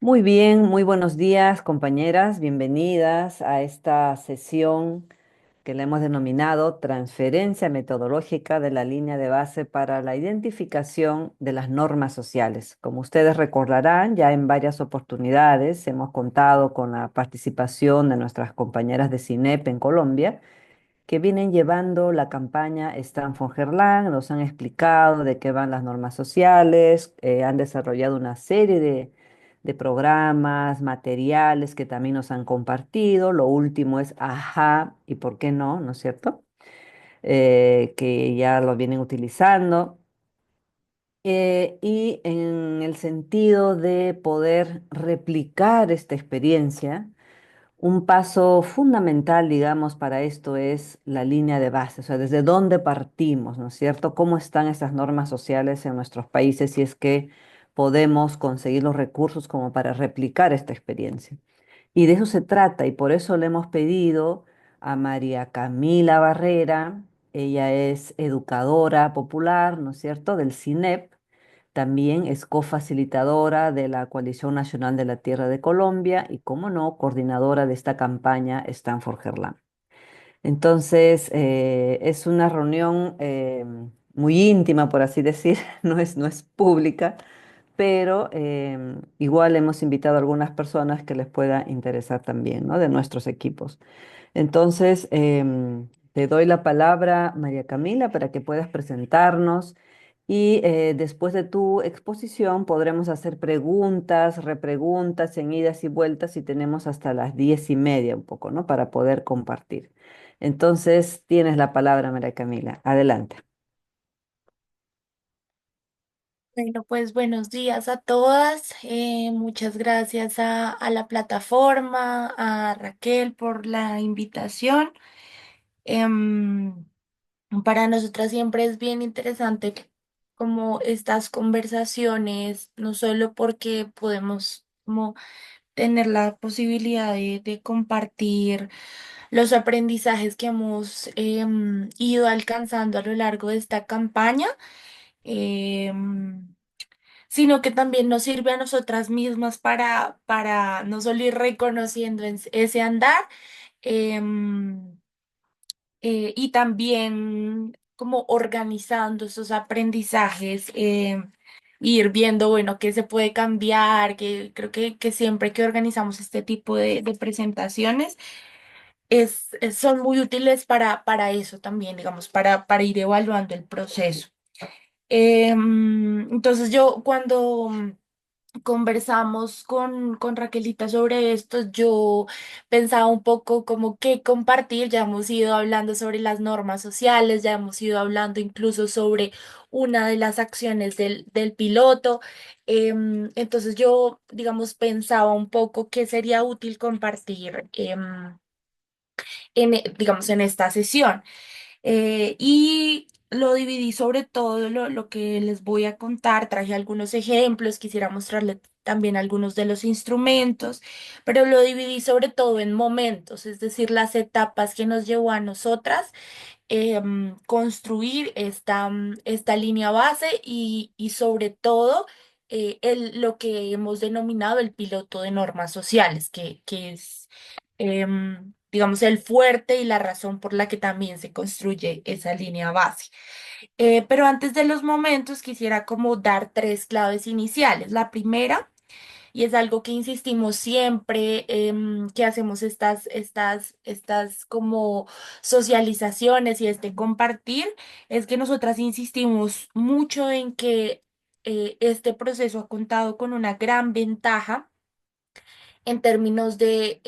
Muy bien, muy buenos días, compañeras. Bienvenidas a esta sesión que le hemos denominado Transferencia Metodológica de la Línea de Base para la Identificación de las Normas Sociales. Como ustedes recordarán, ya en varias oportunidades hemos contado con la participación de nuestras compañeras de CINEP en Colombia que vienen llevando la campaña Stanford Gerlán, nos han explicado de qué van las normas sociales, han desarrollado una serie de programas, materiales que también nos han compartido. Lo último es AJA y por qué no, ¿no es cierto? Que ya lo vienen utilizando. Y en el sentido de poder replicar esta experiencia, un paso fundamental, digamos, para esto es la línea de base, o sea, desde dónde partimos, ¿no es cierto? ¿Cómo están esas normas sociales en nuestros países si es que podemos conseguir los recursos como para replicar esta experiencia? Y de eso se trata, y por eso le hemos pedido a María Camila Barrera, ella es educadora popular, ¿no es cierto?, del CINEP, también es cofacilitadora de la Coalición Nacional de la Tierra de Colombia y, como no, coordinadora de esta campaña Stanford Gerlán. Entonces, es una reunión muy íntima, por así decir, no es pública, pero igual hemos invitado a algunas personas que les pueda interesar también, ¿no? De nuestros equipos. Entonces, te doy la palabra, María Camila, para que puedas presentarnos y después de tu exposición podremos hacer preguntas, repreguntas en idas y vueltas y tenemos hasta las 10:30 un poco, ¿no? Para poder compartir. Entonces, tienes la palabra, María Camila. Adelante. Bueno, pues buenos días a todas. Muchas gracias a la plataforma, a Raquel por la invitación. Em, para nosotras siempre es bien interesante como estas conversaciones, no solo porque podemos como tener la posibilidad de compartir los aprendizajes que hemos ido alcanzando a lo largo de esta campaña. em, Sino que también nos sirve a nosotras mismas para no solo ir reconociendo ese andar, em, y también como organizando esos aprendizajes, ir viendo, bueno, qué se puede cambiar, que creo que siempre que organizamos este tipo de presentaciones, son muy útiles para eso también, digamos, para ir evaluando el proceso. Entonces yo cuando conversamos con Raquelita sobre esto, yo pensaba un poco como qué compartir, ya hemos ido hablando sobre las normas sociales, ya hemos ido hablando incluso sobre una de las acciones del piloto. Entonces yo, digamos, pensaba un poco qué sería útil compartir digamos, en esta sesión. Y lo dividí sobre todo lo que les voy a contar. Traje algunos ejemplos, quisiera mostrarles también algunos de los instrumentos, pero lo dividí sobre todo en momentos, es decir, las etapas que nos llevó a nosotras construir esta línea base y sobre todo lo que hemos denominado el piloto de normas sociales, que es, digamos, el fuerte y la razón por la que también se construye esa línea base. Pero antes de los momentos, quisiera como dar tres claves iniciales. La primera, y es algo que insistimos siempre, que hacemos estas como socializaciones y este compartir, es que nosotras insistimos mucho en que este proceso ha contado con una gran ventaja en términos de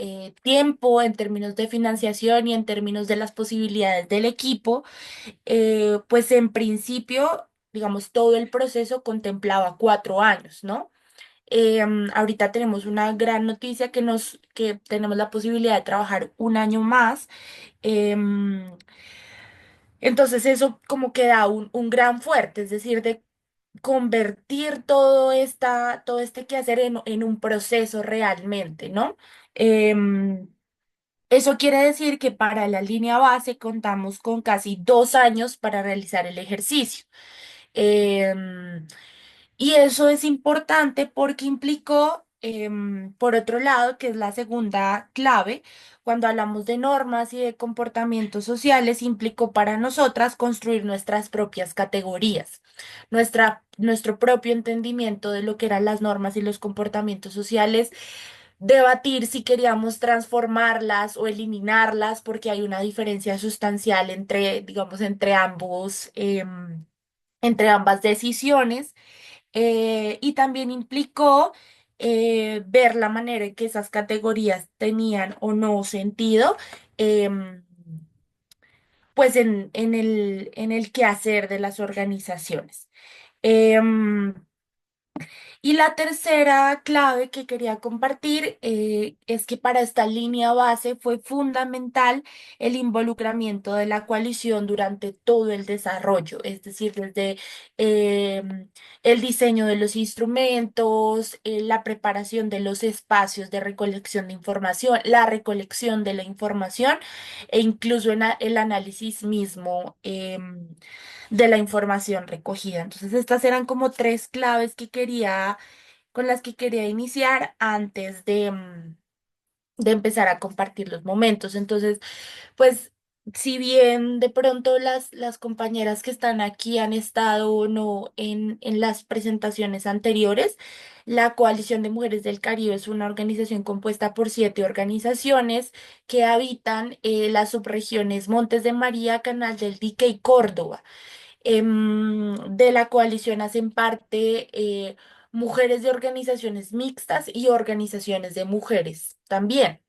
tiempo, en términos de financiación y en términos de las posibilidades del equipo. Pues en principio, digamos, todo el proceso contemplaba 4 años, ¿no? Ahorita tenemos una gran noticia que tenemos la posibilidad de trabajar un año más. Em, entonces eso como que da un gran fuerte, es decir, de convertir todo este quehacer en un proceso realmente, ¿no? Em, Eso quiere decir que para la línea base contamos con casi 2 años para realizar el ejercicio. Em, y eso es importante porque implicó por otro lado, que es la segunda clave, cuando hablamos de normas y de comportamientos sociales, implicó para nosotras construir nuestras propias categorías, nuestro propio entendimiento de lo que eran las normas y los comportamientos sociales, debatir si queríamos transformarlas o eliminarlas, porque hay una diferencia sustancial entre, digamos, entre ambas decisiones, y también implicó ver la manera en que esas categorías tenían o no sentido, em, pues en el quehacer de las organizaciones. Em, y la tercera clave que quería compartir es que para esta línea base fue fundamental el involucramiento de la coalición durante todo el desarrollo, es decir, desde eh, el diseño de los instrumentos, la preparación de los espacios de recolección de información, la recolección de la información e incluso el análisis mismo. De la información recogida. Entonces, estas eran como tres claves con las que quería iniciar antes de empezar a compartir los momentos. Entonces, pues, si bien de pronto las compañeras que están aquí han estado o no en las presentaciones anteriores, la Coalición de Mujeres del Caribe es una organización compuesta por 7 organizaciones que habitan las subregiones Montes de María, Canal del Dique y Córdoba. De la coalición hacen parte mujeres de organizaciones mixtas y organizaciones de mujeres también.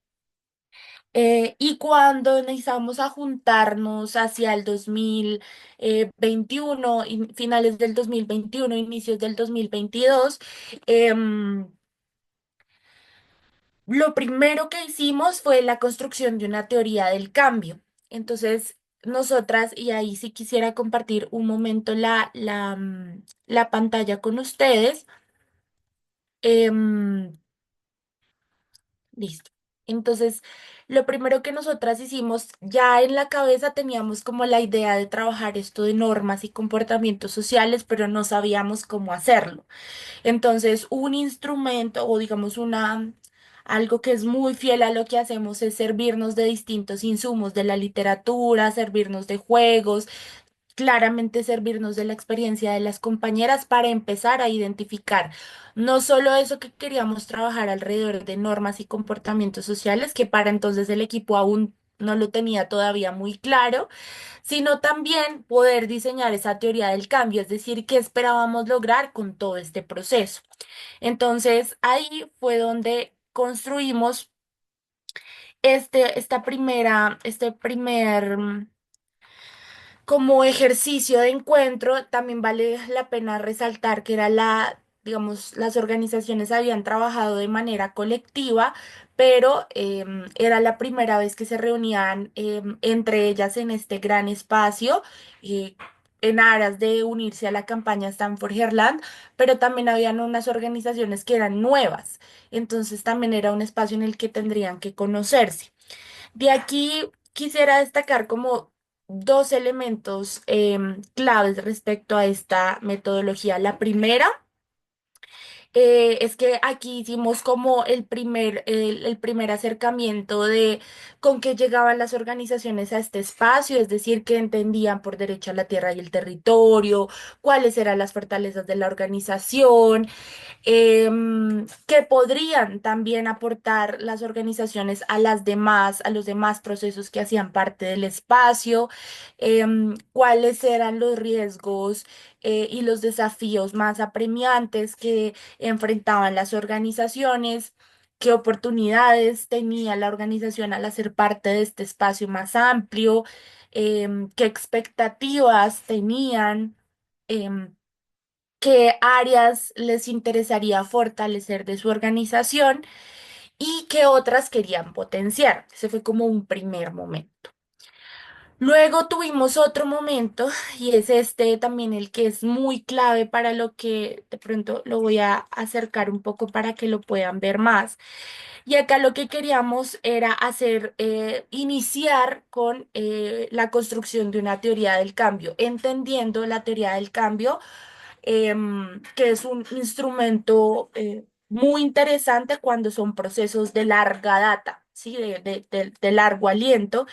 Y cuando empezamos a juntarnos hacia el 2021, finales del 2021, inicios del 2022, em, lo primero que hicimos fue la construcción de una teoría del cambio. Entonces, nosotras, y ahí sí quisiera compartir un momento la pantalla con ustedes. Em, Listo. Entonces, lo primero que nosotras hicimos, ya en la cabeza teníamos como la idea de trabajar esto de normas y comportamientos sociales, pero no sabíamos cómo hacerlo. Entonces, un instrumento o digamos algo que es muy fiel a lo que hacemos es servirnos de distintos insumos de la literatura, servirnos de juegos, claramente servirnos de la experiencia de las compañeras para empezar a identificar no solo eso que queríamos trabajar alrededor de normas y comportamientos sociales, que para entonces el equipo aún no lo tenía todavía muy claro, sino también poder diseñar esa teoría del cambio, es decir, qué esperábamos lograr con todo este proceso. Entonces, ahí fue donde construimos este primer como ejercicio de encuentro. También vale la pena resaltar que digamos, las organizaciones habían trabajado de manera colectiva, pero era la primera vez que se reunían entre ellas en este gran espacio. eh, en aras de unirse a la campaña Stanford Herland, pero también habían unas organizaciones que eran nuevas, entonces también era un espacio en el que tendrían que conocerse. De aquí quisiera destacar como dos elementos claves respecto a esta metodología. La primera es que aquí hicimos como el primer acercamiento de con qué llegaban las organizaciones a este espacio, es decir, que entendían por derecho a la tierra y el territorio, cuáles eran las fortalezas de la organización, que podrían también aportar las organizaciones a los demás procesos que hacían parte del espacio, cuáles eran los riesgos y los desafíos más apremiantes que enfrentaban las organizaciones, qué oportunidades tenía la organización al hacer parte de este espacio más amplio, qué expectativas tenían. em, Qué áreas les interesaría fortalecer de su organización y qué otras querían potenciar. Ese fue como un primer momento. Luego tuvimos otro momento y es este también el que es muy clave para lo que de pronto lo voy a acercar un poco para que lo puedan ver más. Y acá lo que queríamos era iniciar con la construcción de una teoría del cambio, entendiendo la teoría del cambio, que es un instrumento muy interesante cuando son procesos de larga data, ¿sí? De largo aliento,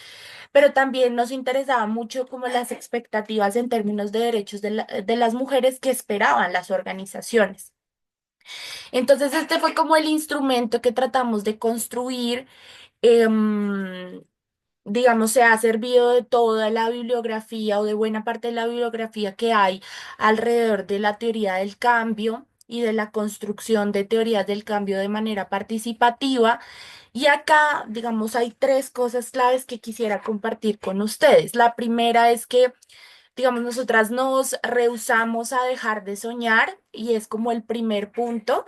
pero también nos interesaba mucho como las expectativas en términos de derechos de las mujeres que esperaban las organizaciones. Entonces, este fue como el instrumento que tratamos de construir. em, digamos, se ha servido de toda la bibliografía o de buena parte de la bibliografía que hay alrededor de la teoría del cambio y de la construcción de teorías del cambio de manera participativa. Y acá, digamos, hay tres cosas claves que quisiera compartir con ustedes. La primera es que, digamos, nosotras nos rehusamos a dejar de soñar y es como el primer punto.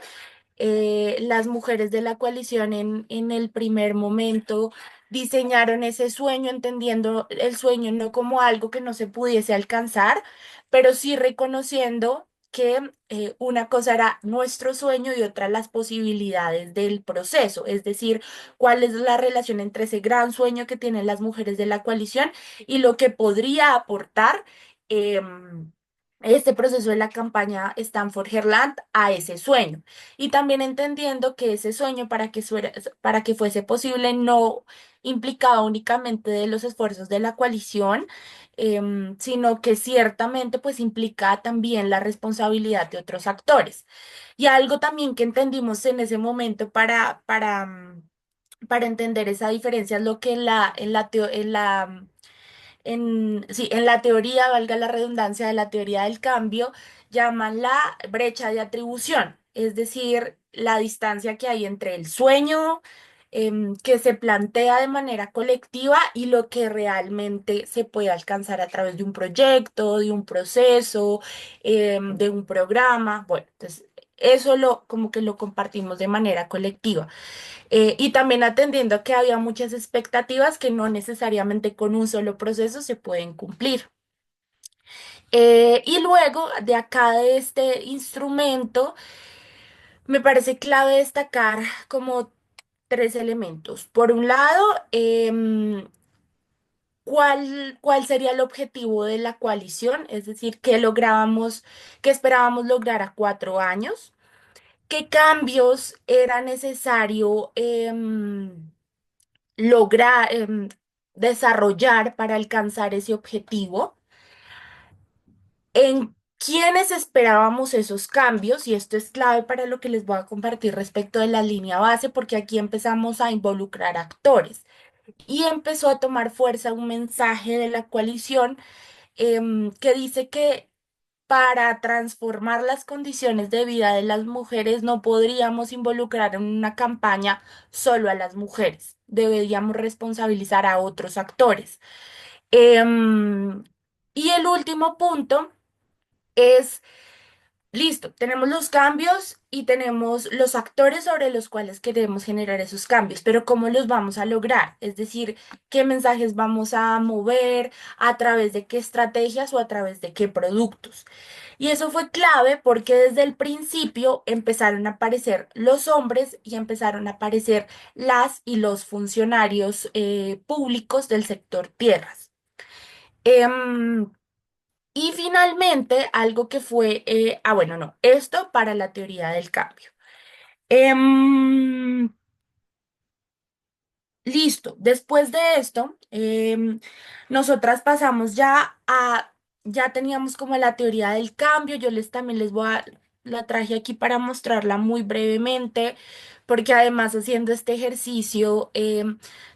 Las mujeres de la coalición en el primer momento diseñaron ese sueño, entendiendo el sueño no como algo que no se pudiese alcanzar, pero sí reconociendo que una cosa era nuestro sueño y otra las posibilidades del proceso, es decir, cuál es la relación entre ese gran sueño que tienen las mujeres de la coalición y lo que podría aportar. Este proceso de la campaña Stanford-Herland a ese sueño. Y también entendiendo que ese sueño para que fuese posible no implicaba únicamente de los esfuerzos de la coalición, sino que ciertamente pues implica también la responsabilidad de otros actores. Y algo también que entendimos en ese momento para entender esa diferencia es lo que en la teoría, valga la redundancia, de la teoría del cambio, llaman la brecha de atribución, es decir, la distancia que hay entre el sueño que se plantea de manera colectiva y lo que realmente se puede alcanzar a través de un proyecto, de un proceso, de un programa. Bueno, entonces eso como que lo compartimos de manera colectiva. Y también atendiendo a que había muchas expectativas que no necesariamente con un solo proceso se pueden cumplir. Y luego de acá de este instrumento, me parece clave destacar como tres elementos. Por un lado, cuál sería el objetivo de la coalición? Es decir, qué lográbamos, qué esperábamos lograr a 4 años, qué cambios era necesario lograr desarrollar para alcanzar ese objetivo, en quiénes esperábamos esos cambios, y esto es clave para lo que les voy a compartir respecto de la línea base, porque aquí empezamos a involucrar actores y empezó a tomar fuerza un mensaje de la coalición que dice que para transformar las condiciones de vida de las mujeres no podríamos involucrar en una campaña solo a las mujeres, deberíamos responsabilizar a otros actores. Em, y el último punto es, listo, tenemos los cambios y tenemos los actores sobre los cuales queremos generar esos cambios, pero ¿cómo los vamos a lograr? Es decir, ¿qué mensajes vamos a mover? ¿A través de qué estrategias o a través de qué productos? Y eso fue clave porque desde el principio empezaron a aparecer los hombres y empezaron a aparecer las y los funcionarios públicos del sector tierras. Em, y finalmente, algo que fue, bueno, no, esto para la teoría del cambio. Em, Listo, después de esto, nosotras pasamos ya teníamos como la teoría del cambio, también la traje aquí para mostrarla muy brevemente, porque además haciendo este ejercicio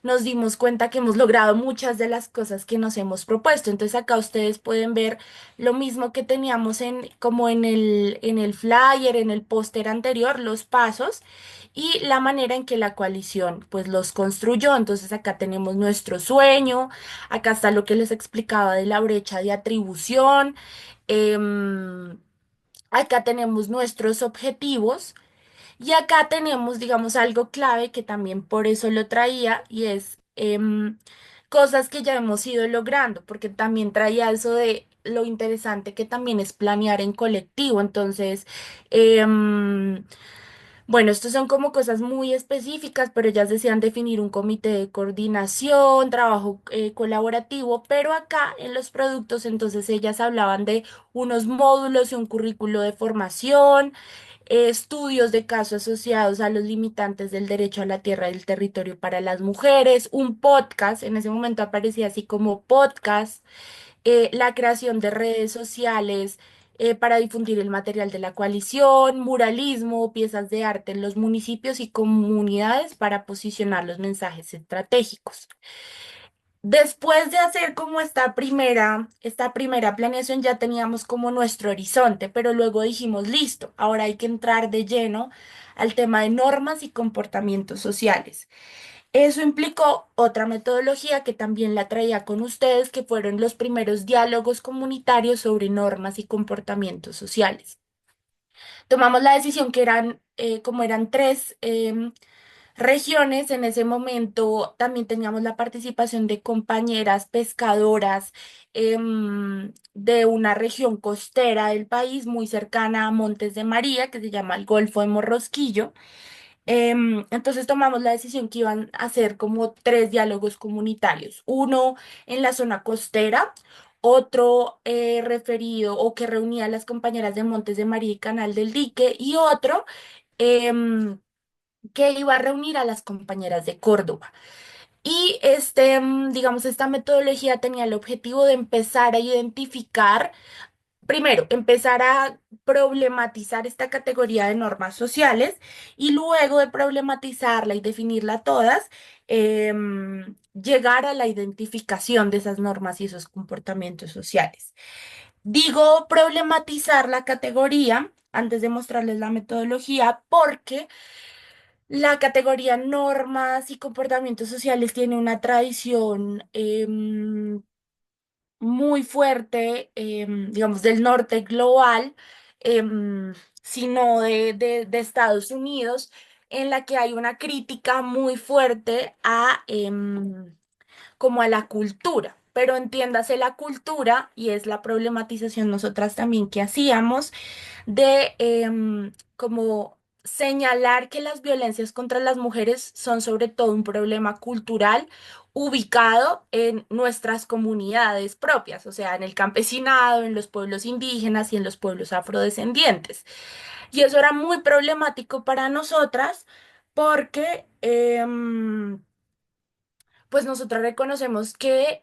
nos dimos cuenta que hemos logrado muchas de las cosas que nos hemos propuesto. Entonces acá ustedes pueden ver lo mismo que teníamos como en el flyer, en el póster anterior, los pasos y la manera en que la coalición pues los construyó. Entonces acá tenemos nuestro sueño, acá está lo que les explicaba de la brecha de atribución, em, acá tenemos nuestros objetivos y acá tenemos, digamos, algo clave que también por eso lo traía y es cosas que ya hemos ido logrando, porque también traía eso de lo interesante que también es planear en colectivo. Entonces, em, bueno, estos son como cosas muy específicas, pero ellas decían definir un comité de coordinación, trabajo colaborativo, pero acá en los productos, entonces ellas hablaban de unos módulos y un currículo de formación, estudios de casos asociados a los limitantes del derecho a la tierra y el territorio para las mujeres, un podcast, en ese momento aparecía así como podcast, la creación de redes sociales para difundir el material de la coalición, muralismo, piezas de arte en los municipios y comunidades para posicionar los mensajes estratégicos. Después de hacer como esta primera planeación ya teníamos como nuestro horizonte, pero luego dijimos, listo, ahora hay que entrar de lleno al tema de normas y comportamientos sociales. Eso implicó otra metodología que también la traía con ustedes, que fueron los primeros diálogos comunitarios sobre normas y comportamientos sociales. Tomamos la decisión que como eran tres regiones, en ese momento también teníamos la participación de compañeras pescadoras de una región costera del país muy cercana a Montes de María, que se llama el Golfo de Morrosquillo. Entonces tomamos la decisión que iban a hacer como tres diálogos comunitarios, uno en la zona costera, otro referido o que reunía a las compañeras de Montes de María y Canal del Dique y otro em, que iba a reunir a las compañeras de Córdoba. Y digamos, esta metodología tenía el objetivo de empezar a identificar. Primero, empezar a problematizar esta categoría de normas sociales y luego de problematizarla y definirla todas, llegar a la identificación de esas normas y esos comportamientos sociales. Digo problematizar la categoría antes de mostrarles la metodología porque la categoría normas y comportamientos sociales tiene una tradición muy fuerte, digamos, del norte global, em, sino de Estados Unidos, en la que hay una crítica muy fuerte como a la cultura. Pero entiéndase la cultura, y es la problematización nosotras también que hacíamos, de como señalar que las violencias contra las mujeres son sobre todo un problema cultural ubicado en nuestras comunidades propias, o sea, en el campesinado, en los pueblos indígenas y en los pueblos afrodescendientes. Y eso era muy problemático para nosotras porque pues nosotros reconocemos que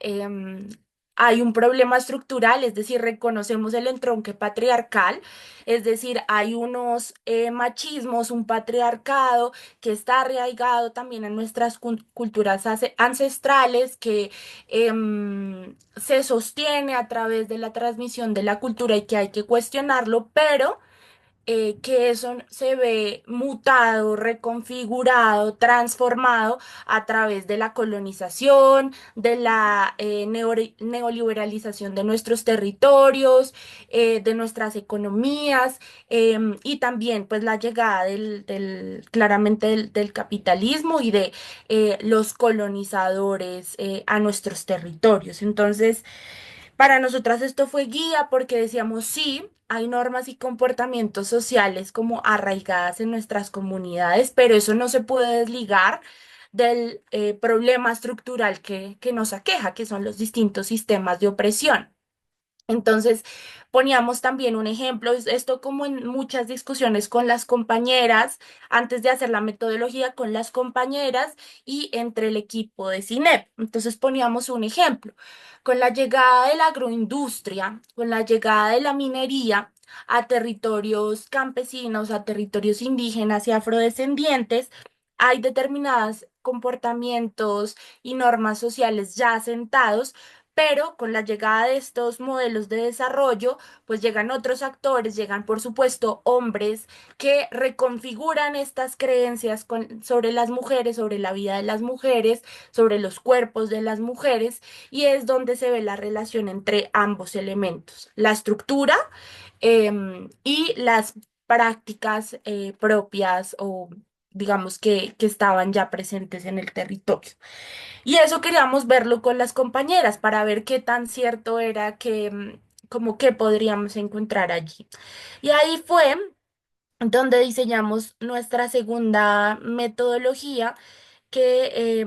hay un problema estructural, es decir, reconocemos el entronque patriarcal, es decir, hay unos machismos, un patriarcado que está arraigado también en nuestras culturas ancestrales, que se sostiene a través de la transmisión de la cultura y que hay que cuestionarlo, pero que eso se ve mutado, reconfigurado, transformado a través de la colonización, de la neoliberalización de nuestros territorios, de nuestras economías y también pues la llegada claramente del capitalismo y de los colonizadores a nuestros territorios. Entonces, para nosotras esto fue guía porque decíamos, sí, hay normas y comportamientos sociales como arraigadas en nuestras comunidades, pero eso no se puede desligar del problema estructural que nos aqueja, que son los distintos sistemas de opresión. Entonces, poníamos también un ejemplo, esto como en muchas discusiones con las compañeras, antes de hacer la metodología con las compañeras y entre el equipo de CINEP. Entonces, poníamos un ejemplo. Con la llegada de la agroindustria, con la llegada de la minería a territorios campesinos, a territorios indígenas y afrodescendientes, hay determinados comportamientos y normas sociales ya asentados, pero con la llegada de estos modelos de desarrollo, pues llegan otros actores, llegan por supuesto hombres que reconfiguran estas creencias sobre las mujeres, sobre la vida de las mujeres, sobre los cuerpos de las mujeres, y es donde se ve la relación entre ambos elementos, la estructura y las prácticas propias o digamos que estaban ya presentes en el territorio. Y eso queríamos verlo con las compañeras para ver qué tan cierto era que, como que podríamos encontrar allí. Y ahí fue donde diseñamos nuestra segunda metodología que,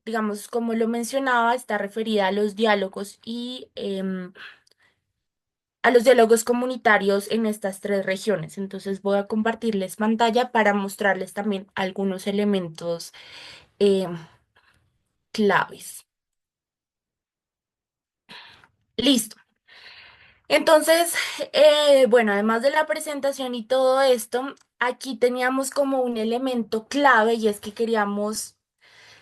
digamos, como lo mencionaba, está referida a los diálogos y a los diálogos comunitarios en estas tres regiones. Entonces voy a compartirles pantalla para mostrarles también algunos elementos eh, claves. Listo. Entonces, bueno, además de la presentación y todo esto, aquí teníamos como un elemento clave y es que queríamos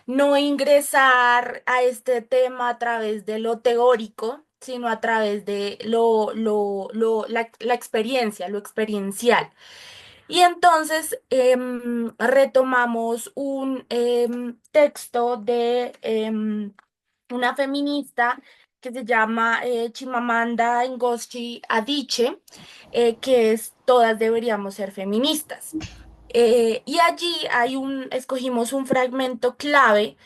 no ingresar a este tema a través de lo teórico, sino a través de la experiencia, lo experiencial. Y entonces retomamos un texto de una feminista que se llama Chimamanda Ngozi Adichie, que es Todas deberíamos ser feministas. Y allí escogimos un fragmento clave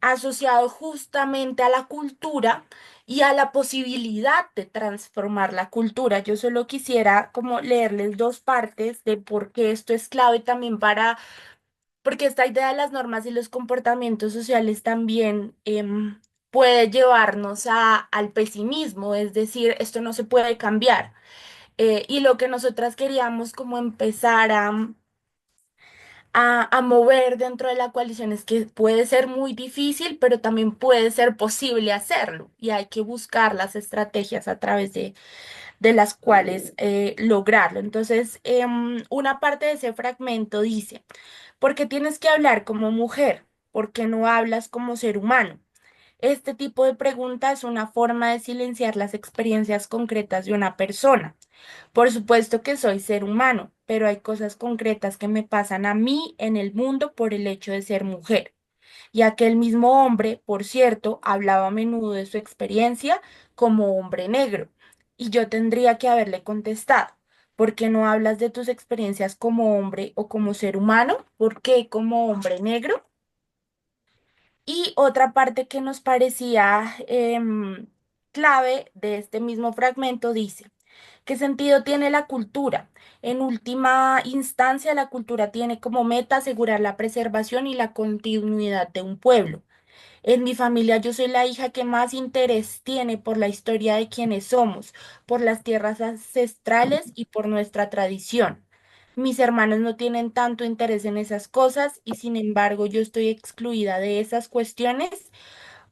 asociado justamente a la cultura y a la posibilidad de transformar la cultura. Yo solo quisiera como leerles dos partes de por qué esto es clave también porque esta idea de las normas y los comportamientos sociales también puede llevarnos al pesimismo, es decir, esto no se puede cambiar. Y lo que nosotras queríamos como empezar a mover dentro de la coalición es que puede ser muy difícil, pero también puede ser posible hacerlo y hay que buscar las estrategias a través de las cuales lograrlo. Entonces, una parte de ese fragmento dice, ¿por qué tienes que hablar como mujer? ¿Por qué no hablas como ser humano? Este tipo de pregunta es una forma de silenciar las experiencias concretas de una persona. Por supuesto que soy ser humano, pero hay cosas concretas que me pasan a mí en el mundo por el hecho de ser mujer. Y aquel mismo hombre, por cierto, hablaba a menudo de su experiencia como hombre negro. Y yo tendría que haberle contestado, ¿por qué no hablas de tus experiencias como hombre o como ser humano? ¿Por qué como hombre negro? Y otra parte que nos parecía clave de este mismo fragmento dice, ¿qué sentido tiene la cultura? En última instancia, la cultura tiene como meta asegurar la preservación y la continuidad de un pueblo. En mi familia yo soy la hija que más interés tiene por la historia de quienes somos, por las tierras ancestrales y por nuestra tradición. Mis hermanos no tienen tanto interés en esas cosas y sin embargo yo estoy excluida de esas cuestiones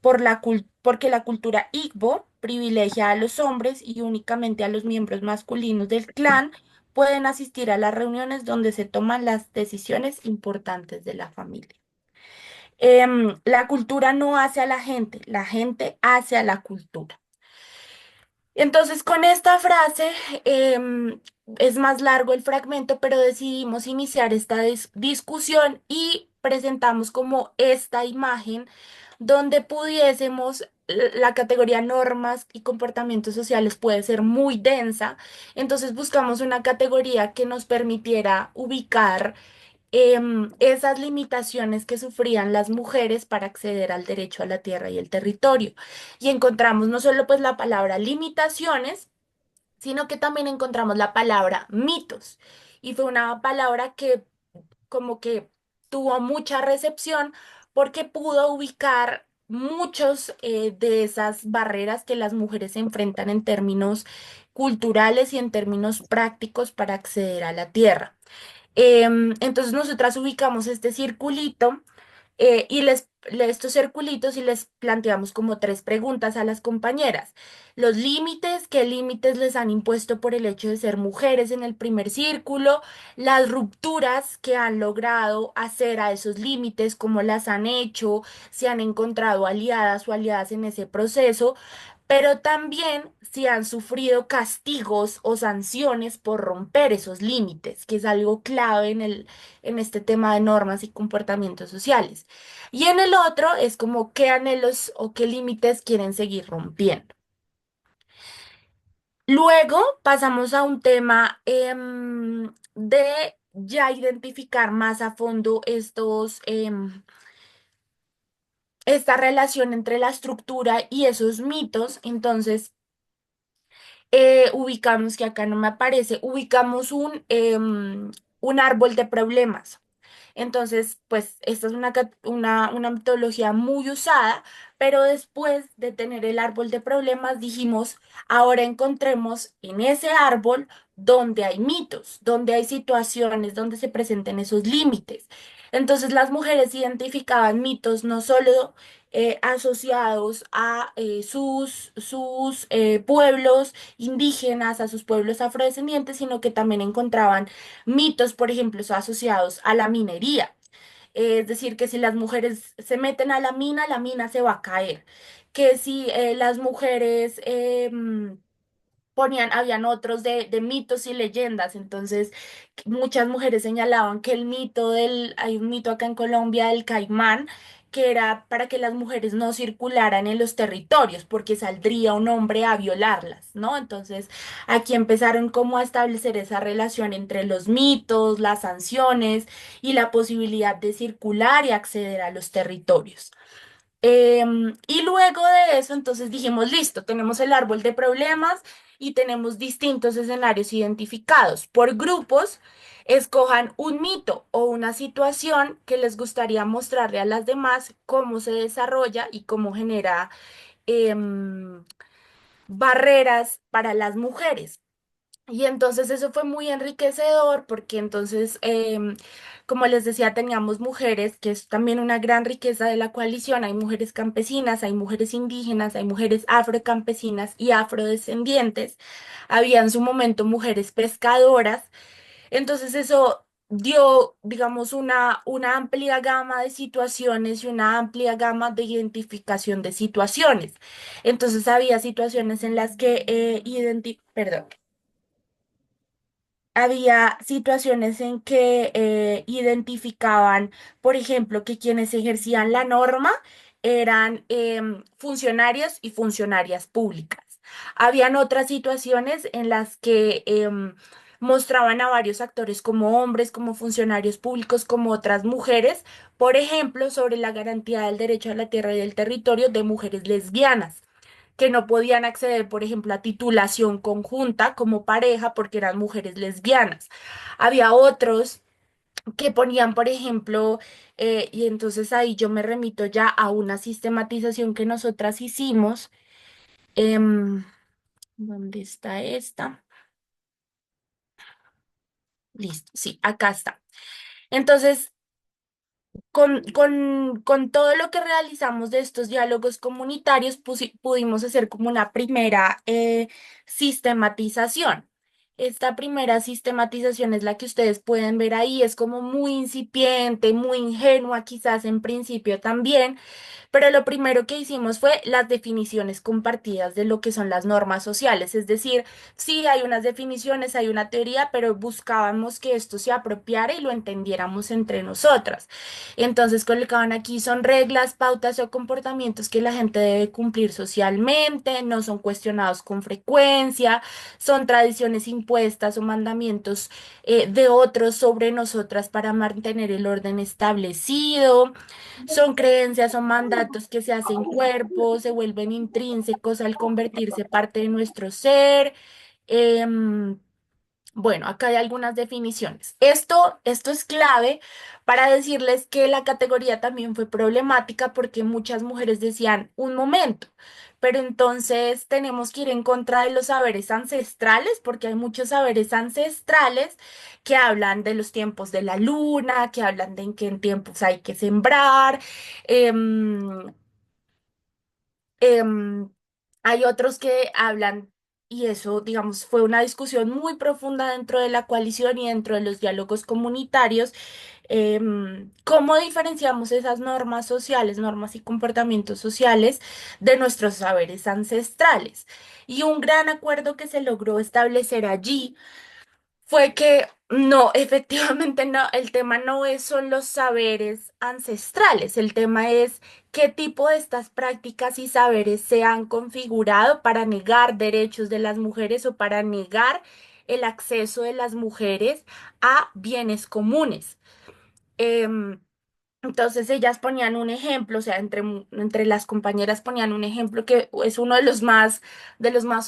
porque la cultura Igbo privilegia a los hombres y únicamente a los miembros masculinos del clan pueden asistir a las reuniones donde se toman las decisiones importantes de la familia. La cultura no hace a la gente hace a la cultura. Entonces, con esta frase, es más largo el fragmento, pero decidimos iniciar esta discusión y presentamos como esta imagen donde pudiésemos, la categoría normas y comportamientos sociales puede ser muy densa, entonces buscamos una categoría que nos permitiera ubicar esas limitaciones que sufrían las mujeres para acceder al derecho a la tierra y el territorio. Y encontramos no solo pues la palabra limitaciones, sino que también encontramos la palabra mitos. Y fue una palabra que como que tuvo mucha recepción porque pudo ubicar muchos de esas barreras que las mujeres enfrentan en términos culturales y en términos prácticos para acceder a la tierra. Entonces nosotras ubicamos este circulito estos circulitos y les planteamos como tres preguntas a las compañeras. Los límites, ¿qué límites les han impuesto por el hecho de ser mujeres en el primer círculo? Las rupturas que han logrado hacer a esos límites, cómo las han hecho, si han encontrado aliadas o aliadas en ese proceso, pero también si han sufrido castigos o sanciones por romper esos límites, que es algo clave en este tema de normas y comportamientos sociales. Y en el otro es como qué anhelos o qué límites quieren seguir rompiendo. Luego pasamos a un tema de ya identificar más a fondo esta relación entre la estructura y esos mitos. Entonces, ubicamos, que acá no me aparece, ubicamos un árbol de problemas. Entonces, pues esta es una metodología muy usada, pero después de tener el árbol de problemas, dijimos, ahora encontremos en ese árbol donde hay mitos, donde hay situaciones, donde se presenten esos límites. Entonces, las mujeres identificaban mitos no solo asociados a sus pueblos indígenas, a sus pueblos afrodescendientes, sino que también encontraban mitos, por ejemplo, asociados a la minería. Es decir, que si las mujeres se meten a la mina se va a caer. Que si las mujeres habían otros de mitos y leyendas. Entonces, muchas mujeres señalaban que hay un mito acá en Colombia del caimán, que era para que las mujeres no circularan en los territorios, porque saldría un hombre a violarlas, ¿no? Entonces, aquí empezaron como a establecer esa relación entre los mitos, las sanciones y la posibilidad de circular y acceder a los territorios. Y luego de eso, entonces dijimos, listo, tenemos el árbol de problemas y tenemos distintos escenarios identificados. Por grupos, escojan un mito o una situación que les gustaría mostrarle a las demás cómo se desarrolla y cómo genera em, barreras para las mujeres. Y entonces eso fue muy enriquecedor porque entonces, como les decía, teníamos mujeres, que es también una gran riqueza de la coalición. Hay mujeres campesinas, hay mujeres indígenas, hay mujeres afrocampesinas y afrodescendientes. Había en su momento mujeres pescadoras. Entonces eso dio, digamos, una amplia gama de situaciones y una amplia gama de identificación de situaciones. Entonces había situaciones en las que perdón. Había situaciones en que identificaban, por ejemplo, que quienes ejercían la norma eran funcionarios y funcionarias públicas. Habían otras situaciones en las que mostraban a varios actores como hombres, como funcionarios públicos, como otras mujeres, por ejemplo, sobre la garantía del derecho a la tierra y del territorio de mujeres lesbianas que no podían acceder, por ejemplo, a titulación conjunta como pareja porque eran mujeres lesbianas. Había otros que ponían, por ejemplo, y entonces ahí yo me remito ya a una sistematización que nosotras hicimos. Em, ¿Dónde está esta? Listo, sí, acá está. Entonces, con todo lo que realizamos de estos diálogos comunitarios, pudimos hacer como una primera sistematización. Esta primera sistematización es la que ustedes pueden ver ahí, es como muy incipiente, muy ingenua, quizás en principio también, pero lo primero que hicimos fue las definiciones compartidas de lo que son las normas sociales, es decir, sí hay unas definiciones, hay una teoría, pero buscábamos que esto se apropiara y lo entendiéramos entre nosotras. Entonces colocaban aquí son reglas, pautas o comportamientos que la gente debe cumplir socialmente, no son cuestionados con frecuencia, son tradiciones impuestas o mandamientos de otros sobre nosotras para mantener el orden establecido. Son creencias o mandatos que se hacen cuerpo, se vuelven intrínsecos al convertirse parte de nuestro ser. Em, bueno, acá hay algunas definiciones. Esto es clave para decirles que la categoría también fue problemática porque muchas mujeres decían un momento, pero entonces tenemos que ir en contra de los saberes ancestrales porque hay muchos saberes ancestrales que hablan de los tiempos de la luna, que hablan de en qué tiempos hay que sembrar. em, Em, Hay otros que hablan, y eso, digamos, fue una discusión muy profunda dentro de la coalición y dentro de los diálogos comunitarios. ¿Cómo diferenciamos esas normas sociales, normas y comportamientos sociales de nuestros saberes ancestrales? Y un gran acuerdo que se logró establecer allí fue que no, efectivamente no, el tema no son los saberes ancestrales, el tema es qué tipo de estas prácticas y saberes se han configurado para negar derechos de las mujeres o para negar el acceso de las mujeres a bienes comunes. Em, entonces ellas ponían un ejemplo, o sea, entre las compañeras ponían un ejemplo que es uno de los más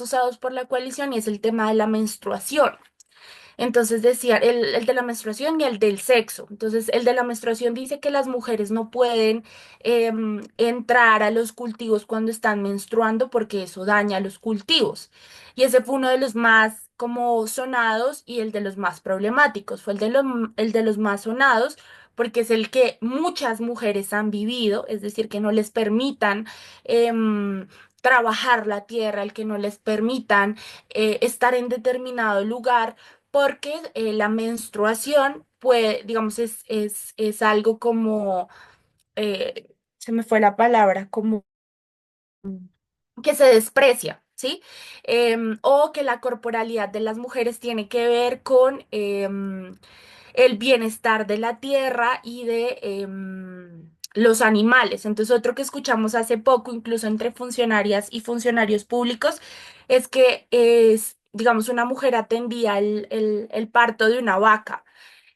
usados por la coalición y es el tema de la menstruación. Entonces decía el de la menstruación y el del sexo. Entonces el de la menstruación dice que las mujeres no pueden entrar a los cultivos cuando están menstruando porque eso daña los cultivos. Y ese fue uno de los más como sonados y el de los más problemáticos. Fue el de los más sonados porque es el que muchas mujeres han vivido, es decir, que no les permitan trabajar la tierra, el que no les permitan estar en determinado lugar porque la menstruación, pues, digamos, es algo como, se me fue la palabra, como que se desprecia, ¿sí? O que la corporalidad de las mujeres tiene que ver con el bienestar de la tierra y de los animales. Entonces, otro que escuchamos hace poco, incluso entre funcionarias y funcionarios públicos, es que digamos, una mujer atendía el parto de una vaca.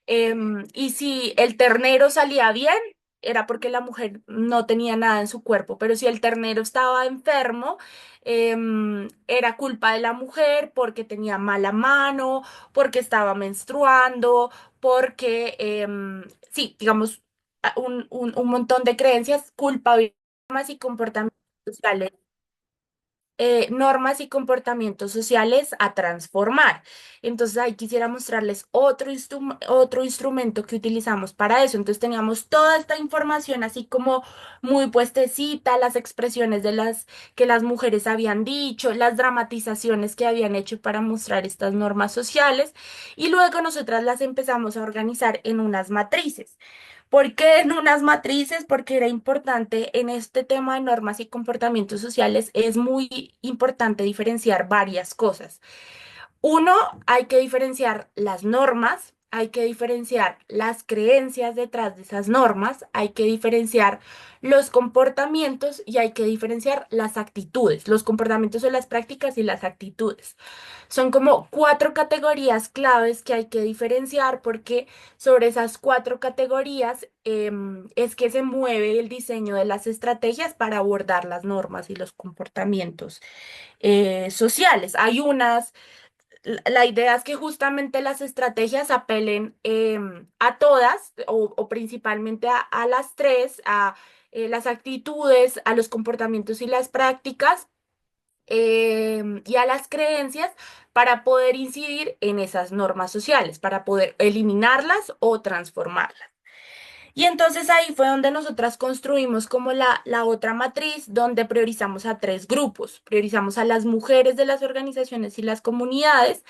Y si el ternero salía bien, era porque la mujer no tenía nada en su cuerpo, pero si el ternero estaba enfermo, era culpa de la mujer porque tenía mala mano, porque estaba menstruando, porque, sí, digamos, un montón de creencias, culpabilidades y comportamientos sociales normas y comportamientos sociales a transformar. Entonces ahí quisiera mostrarles otro instrumento que utilizamos para eso. Entonces teníamos toda esta información así como muy puestecita, las expresiones de las que las mujeres habían dicho, las dramatizaciones que habían hecho para mostrar estas normas sociales y luego nosotras las empezamos a organizar en unas matrices. ¿Por qué en unas matrices? Porque era importante en este tema de normas y comportamientos sociales, es muy importante diferenciar varias cosas. Uno, hay que diferenciar las normas, hay que diferenciar las creencias detrás de esas normas, hay que diferenciar los comportamientos y hay que diferenciar las actitudes. Los comportamientos son las prácticas y las actitudes. Son como cuatro categorías claves que hay que diferenciar porque sobre esas cuatro categorías es que se mueve el diseño de las estrategias para abordar las normas y los comportamientos sociales. Hay unas, la idea es que justamente las estrategias apelen a todas o principalmente a las tres, a las actitudes, a los comportamientos y las prácticas y a las creencias para poder incidir en esas normas sociales, para poder eliminarlas o transformarlas. Y entonces ahí fue donde nosotras construimos como la otra matriz, donde priorizamos a tres grupos. Priorizamos a las mujeres de las organizaciones y las comunidades,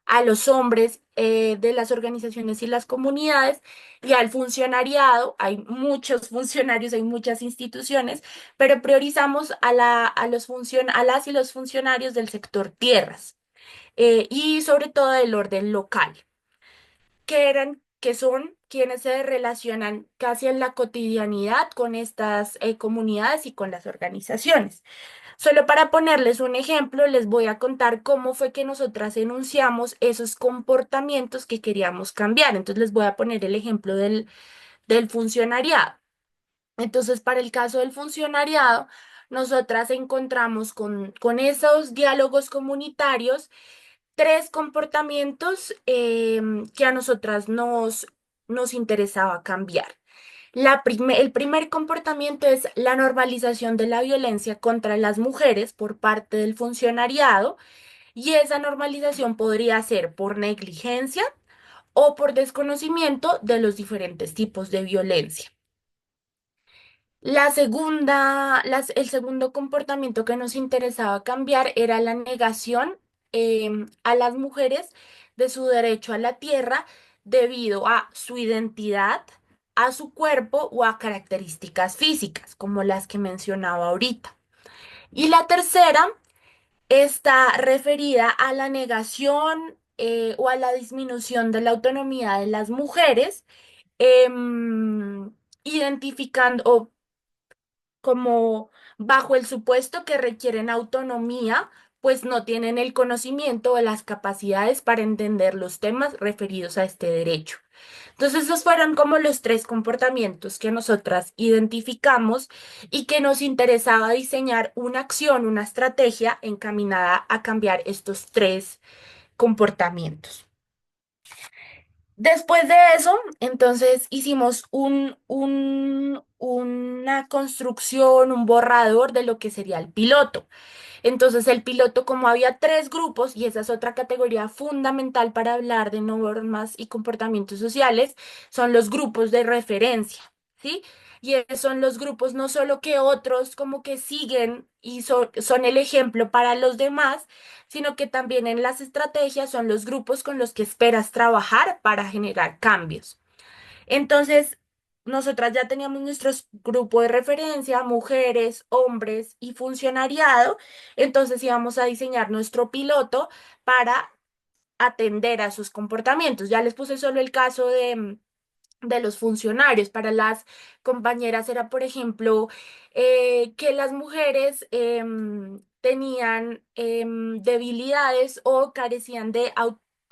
a los hombres de las organizaciones y las comunidades y al funcionariado. Hay muchos funcionarios, hay muchas instituciones, pero priorizamos a las y los funcionarios del sector tierras y sobre todo del orden local que son quienes se relacionan casi en la cotidianidad con estas comunidades y con las organizaciones. Solo para ponerles un ejemplo, les voy a contar cómo fue que nosotras enunciamos esos comportamientos que queríamos cambiar. Entonces les voy a poner el ejemplo del funcionariado. Entonces, para el caso del funcionariado, nosotras encontramos con esos diálogos comunitarios tres comportamientos que a nosotras nos interesaba cambiar. El primer comportamiento es la normalización de la violencia contra las mujeres por parte del funcionariado y esa normalización podría ser por negligencia o por desconocimiento de los diferentes tipos de violencia. El segundo comportamiento que nos interesaba cambiar era la negación a las mujeres de su derecho a la tierra debido a su identidad, a su cuerpo o a características físicas, como las que mencionaba ahorita. Y la tercera está referida a la negación o a la disminución de la autonomía de las mujeres, identificando como bajo el supuesto que requieren autonomía, pues no tienen el conocimiento o las capacidades para entender los temas referidos a este derecho. Entonces, esos fueron como los tres comportamientos que nosotras identificamos y que nos interesaba diseñar una acción, una estrategia encaminada a cambiar estos tres comportamientos. Después de eso, entonces hicimos una construcción, un borrador de lo que sería el piloto. Entonces, el piloto, como había tres grupos, y esa es otra categoría fundamental para hablar de normas y comportamientos sociales, son los grupos de referencia, ¿sí? Y son los grupos no solo que otros como que siguen y son el ejemplo para los demás, sino que también en las estrategias son los grupos con los que esperas trabajar para generar cambios. Entonces, nosotras ya teníamos nuestro grupo de referencia, mujeres, hombres y funcionariado. Entonces íbamos a diseñar nuestro piloto para atender a sus comportamientos. Ya les puse solo el caso de los funcionarios. Para las compañeras era, por ejemplo, que las mujeres tenían debilidades o carecían de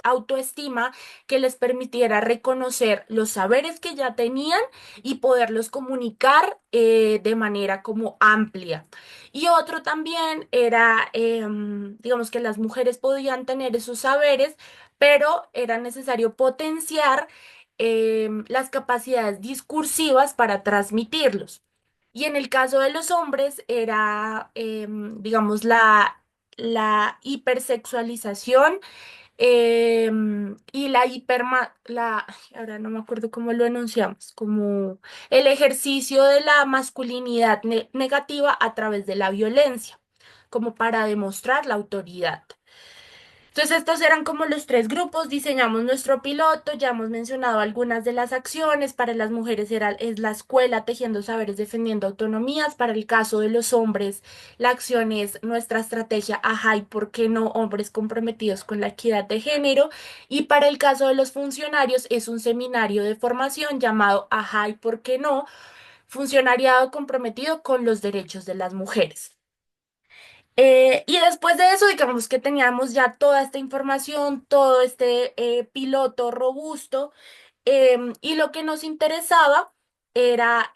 autoestima que les permitiera reconocer los saberes que ya tenían y poderlos comunicar de manera como amplia. Y otro también era, digamos que las mujeres podían tener esos saberes, pero era necesario potenciar las capacidades discursivas para transmitirlos. Y en el caso de los hombres era, digamos, la hipersexualización y ay, ahora no me acuerdo cómo lo enunciamos, como el ejercicio de la masculinidad negativa a través de la violencia, como para demostrar la autoridad. Entonces, estos eran como los tres grupos, diseñamos nuestro piloto, ya hemos mencionado algunas de las acciones, para las mujeres es la escuela tejiendo saberes, defendiendo autonomías, para el caso de los hombres, la acción es nuestra estrategia, ajá, y por qué no hombres comprometidos con la equidad de género, y para el caso de los funcionarios es un seminario de formación llamado ajá, y por qué no, funcionariado comprometido con los derechos de las mujeres. Y después de eso, digamos que teníamos ya toda esta información, todo este piloto robusto, y lo que nos interesaba era,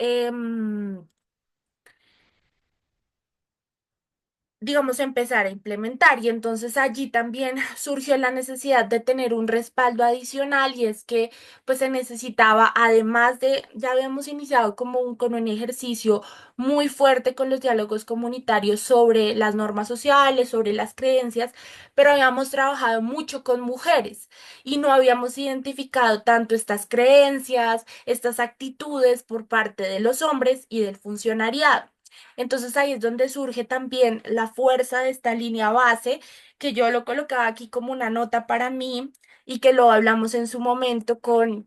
digamos, empezar a implementar. Y entonces allí también surgió la necesidad de tener un respaldo adicional y es que pues se necesitaba, además de, ya habíamos iniciado como con un ejercicio muy fuerte con los diálogos comunitarios sobre las normas sociales, sobre las creencias, pero habíamos trabajado mucho con mujeres y no habíamos identificado tanto estas creencias, estas actitudes por parte de los hombres y del funcionariado. Entonces ahí es donde surge también la fuerza de esta línea base, que yo lo colocaba aquí como una nota para mí y que lo hablamos en su momento con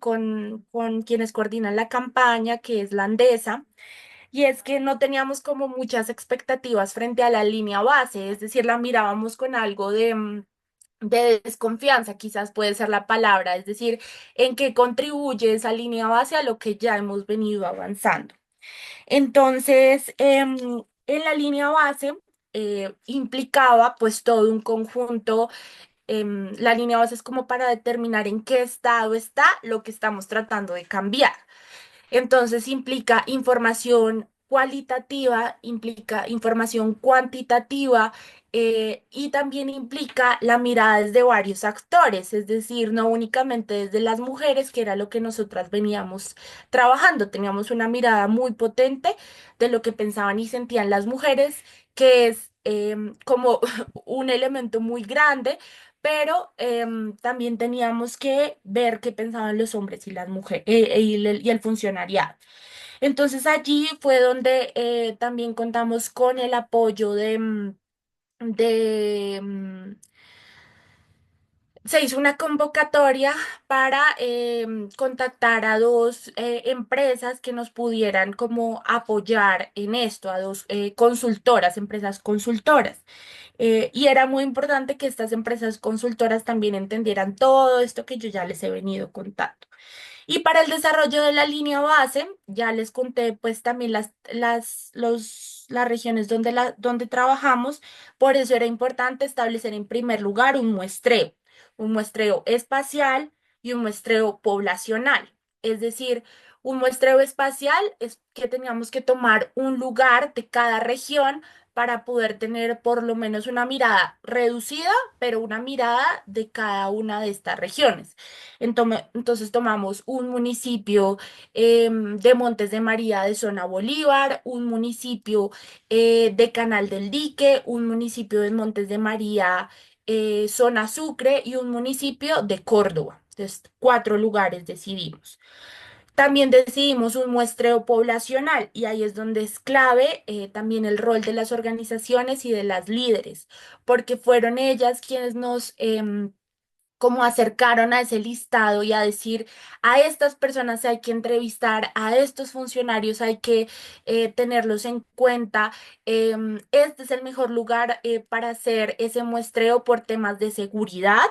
quienes coordinan la campaña, que es la Andesa, y es que no teníamos como muchas expectativas frente a la línea base, es decir, la mirábamos con algo de desconfianza, quizás puede ser la palabra, es decir, en qué contribuye esa línea base a lo que ya hemos venido avanzando. Entonces, en la línea base implicaba pues todo un conjunto. La línea base es como para determinar en qué estado está lo que estamos tratando de cambiar. Entonces implica información cualitativa, implica información cuantitativa, y también implica la mirada desde varios actores, es decir, no únicamente desde las mujeres, que era lo que nosotras veníamos trabajando. Teníamos una mirada muy potente de lo que pensaban y sentían las mujeres, que es como un elemento muy grande, pero también teníamos que ver qué pensaban los hombres y las mujeres y el funcionariado. Entonces allí fue donde también contamos con el apoyo de, se hizo una convocatoria para contactar a dos empresas que nos pudieran como apoyar en esto, a dos consultoras, empresas consultoras. Y era muy importante que estas empresas consultoras también entendieran todo esto que yo ya les he venido contando. Y para el desarrollo de la línea base, ya les conté pues también las regiones donde trabajamos. Por eso era importante establecer en primer lugar un muestreo espacial y un muestreo poblacional. Es decir, un muestreo espacial es que teníamos que tomar un lugar de cada región para poder tener por lo menos una mirada reducida, pero una mirada de cada una de estas regiones. Entonces tomamos un municipio de Montes de María de zona Bolívar, un municipio de Canal del Dique, un municipio de Montes de María, zona Sucre y un municipio de Córdoba. Entonces, 4 lugares decidimos. También decidimos un muestreo poblacional y ahí es donde es clave también el rol de las organizaciones y de las líderes, porque fueron ellas quienes nos como acercaron a ese listado y a decir, a estas personas hay que entrevistar, a estos funcionarios hay que tenerlos en cuenta. Este es el mejor lugar para hacer ese muestreo por temas de seguridad,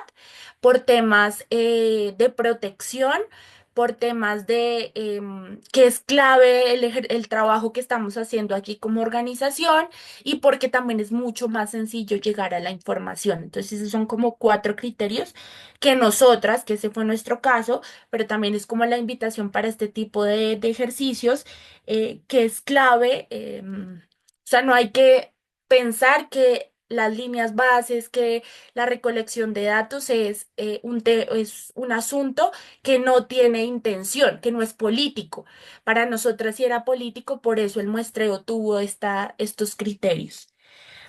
por temas de protección. Por temas de que es clave el trabajo que estamos haciendo aquí como organización y porque también es mucho más sencillo llegar a la información. Entonces, esos son como 4 criterios que nosotras, que ese fue nuestro caso, pero también es como la invitación para este tipo de ejercicios, que es clave. O sea, no hay que pensar que las líneas bases, que la recolección de datos es un asunto que no tiene intención, que no es político. Para nosotras sí era político, por eso el muestreo tuvo estos criterios.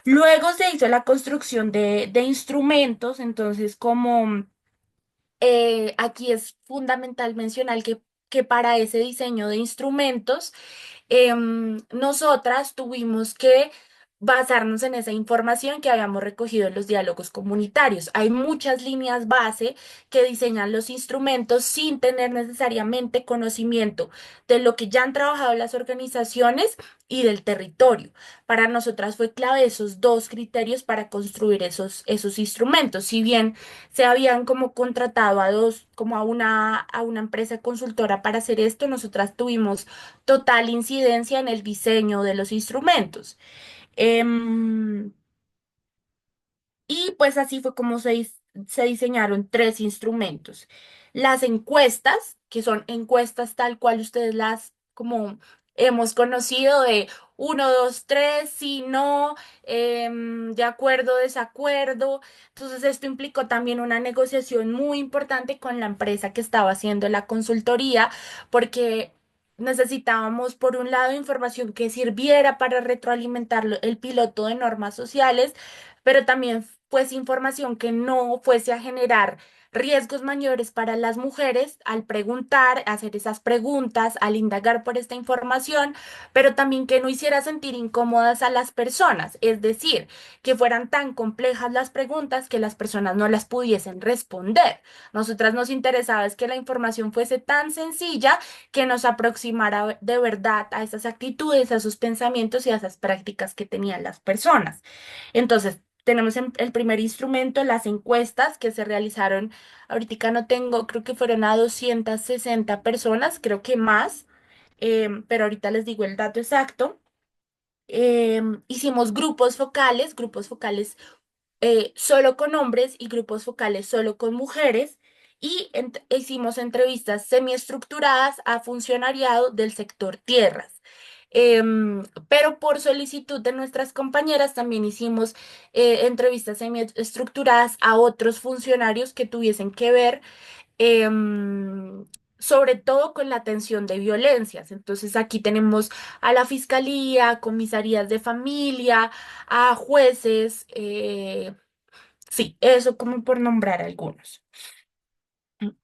Luego se hizo la construcción de instrumentos, entonces como aquí es fundamental mencionar que para ese diseño de instrumentos, nosotras tuvimos que basarnos en esa información que habíamos recogido en los diálogos comunitarios. Hay muchas líneas base que diseñan los instrumentos sin tener necesariamente conocimiento de lo que ya han trabajado las organizaciones y del territorio. Para nosotras fue clave esos 2 criterios para construir esos instrumentos. Si bien se habían como contratado como a una empresa consultora para hacer esto, nosotras tuvimos total incidencia en el diseño de los instrumentos. Em, y pues así fue como se diseñaron 3 instrumentos. Las encuestas, que son encuestas tal cual ustedes las como hemos conocido de 1, 2, 3, sí, no, de acuerdo, desacuerdo. Entonces esto implicó también una negociación muy importante con la empresa que estaba haciendo la consultoría, porque necesitábamos, por un lado, información que sirviera para retroalimentar el piloto de normas sociales, pero también pues información que no fuese a generar riesgos mayores para las mujeres al preguntar, hacer esas preguntas, al indagar por esta información, pero también que no hiciera sentir incómodas a las personas, es decir, que fueran tan complejas las preguntas que las personas no las pudiesen responder. Nosotras nos interesaba es que la información fuese tan sencilla que nos aproximara de verdad a esas actitudes, a esos pensamientos y a esas prácticas que tenían las personas. Entonces, tenemos el primer instrumento, las encuestas que se realizaron, ahorita no tengo, creo que fueron a 260 personas, creo que más, pero ahorita les digo el dato exacto. Hicimos grupos focales solo con hombres y grupos focales solo con mujeres y hicimos entrevistas semiestructuradas a funcionariado del sector tierras. Pero por solicitud de nuestras compañeras también hicimos entrevistas semiestructuradas a otros funcionarios que tuviesen que ver em, sobre todo con la atención de violencias. Entonces aquí tenemos a la fiscalía, comisarías de familia, a jueces, sí, eso como por nombrar algunos.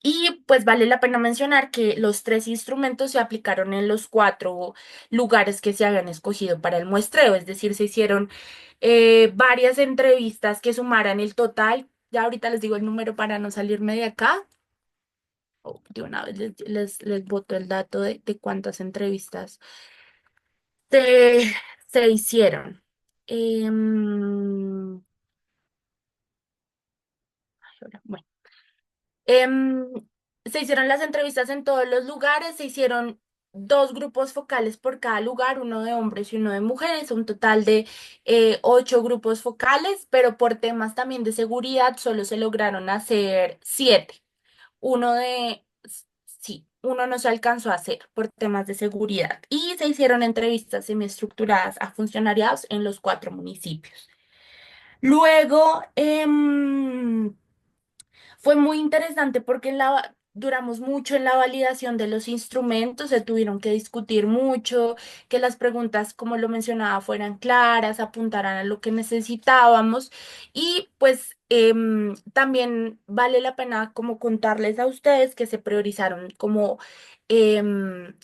Y pues vale la pena mencionar que los 3 instrumentos se aplicaron en los 4 lugares que se habían escogido para el muestreo, es decir, se hicieron varias entrevistas que sumaran el total. Ya ahorita les digo el número para no salirme de acá. De una vez les boto el dato de cuántas entrevistas se, se hicieron. Bueno. Em, Se hicieron las entrevistas en todos los lugares, se hicieron 2 grupos focales por cada lugar, uno de hombres y uno de mujeres, un total de 8 grupos focales, pero por temas también de seguridad solo se lograron hacer 7. Uno de, sí, uno no se alcanzó a hacer por temas de seguridad y se hicieron entrevistas semiestructuradas a funcionariados en los 4 municipios. Luego, fue muy interesante porque duramos mucho en la validación de los instrumentos, se tuvieron que discutir mucho, que las preguntas, como lo mencionaba, fueran claras, apuntaran a lo que necesitábamos y pues también vale la pena como contarles a ustedes que se priorizaron como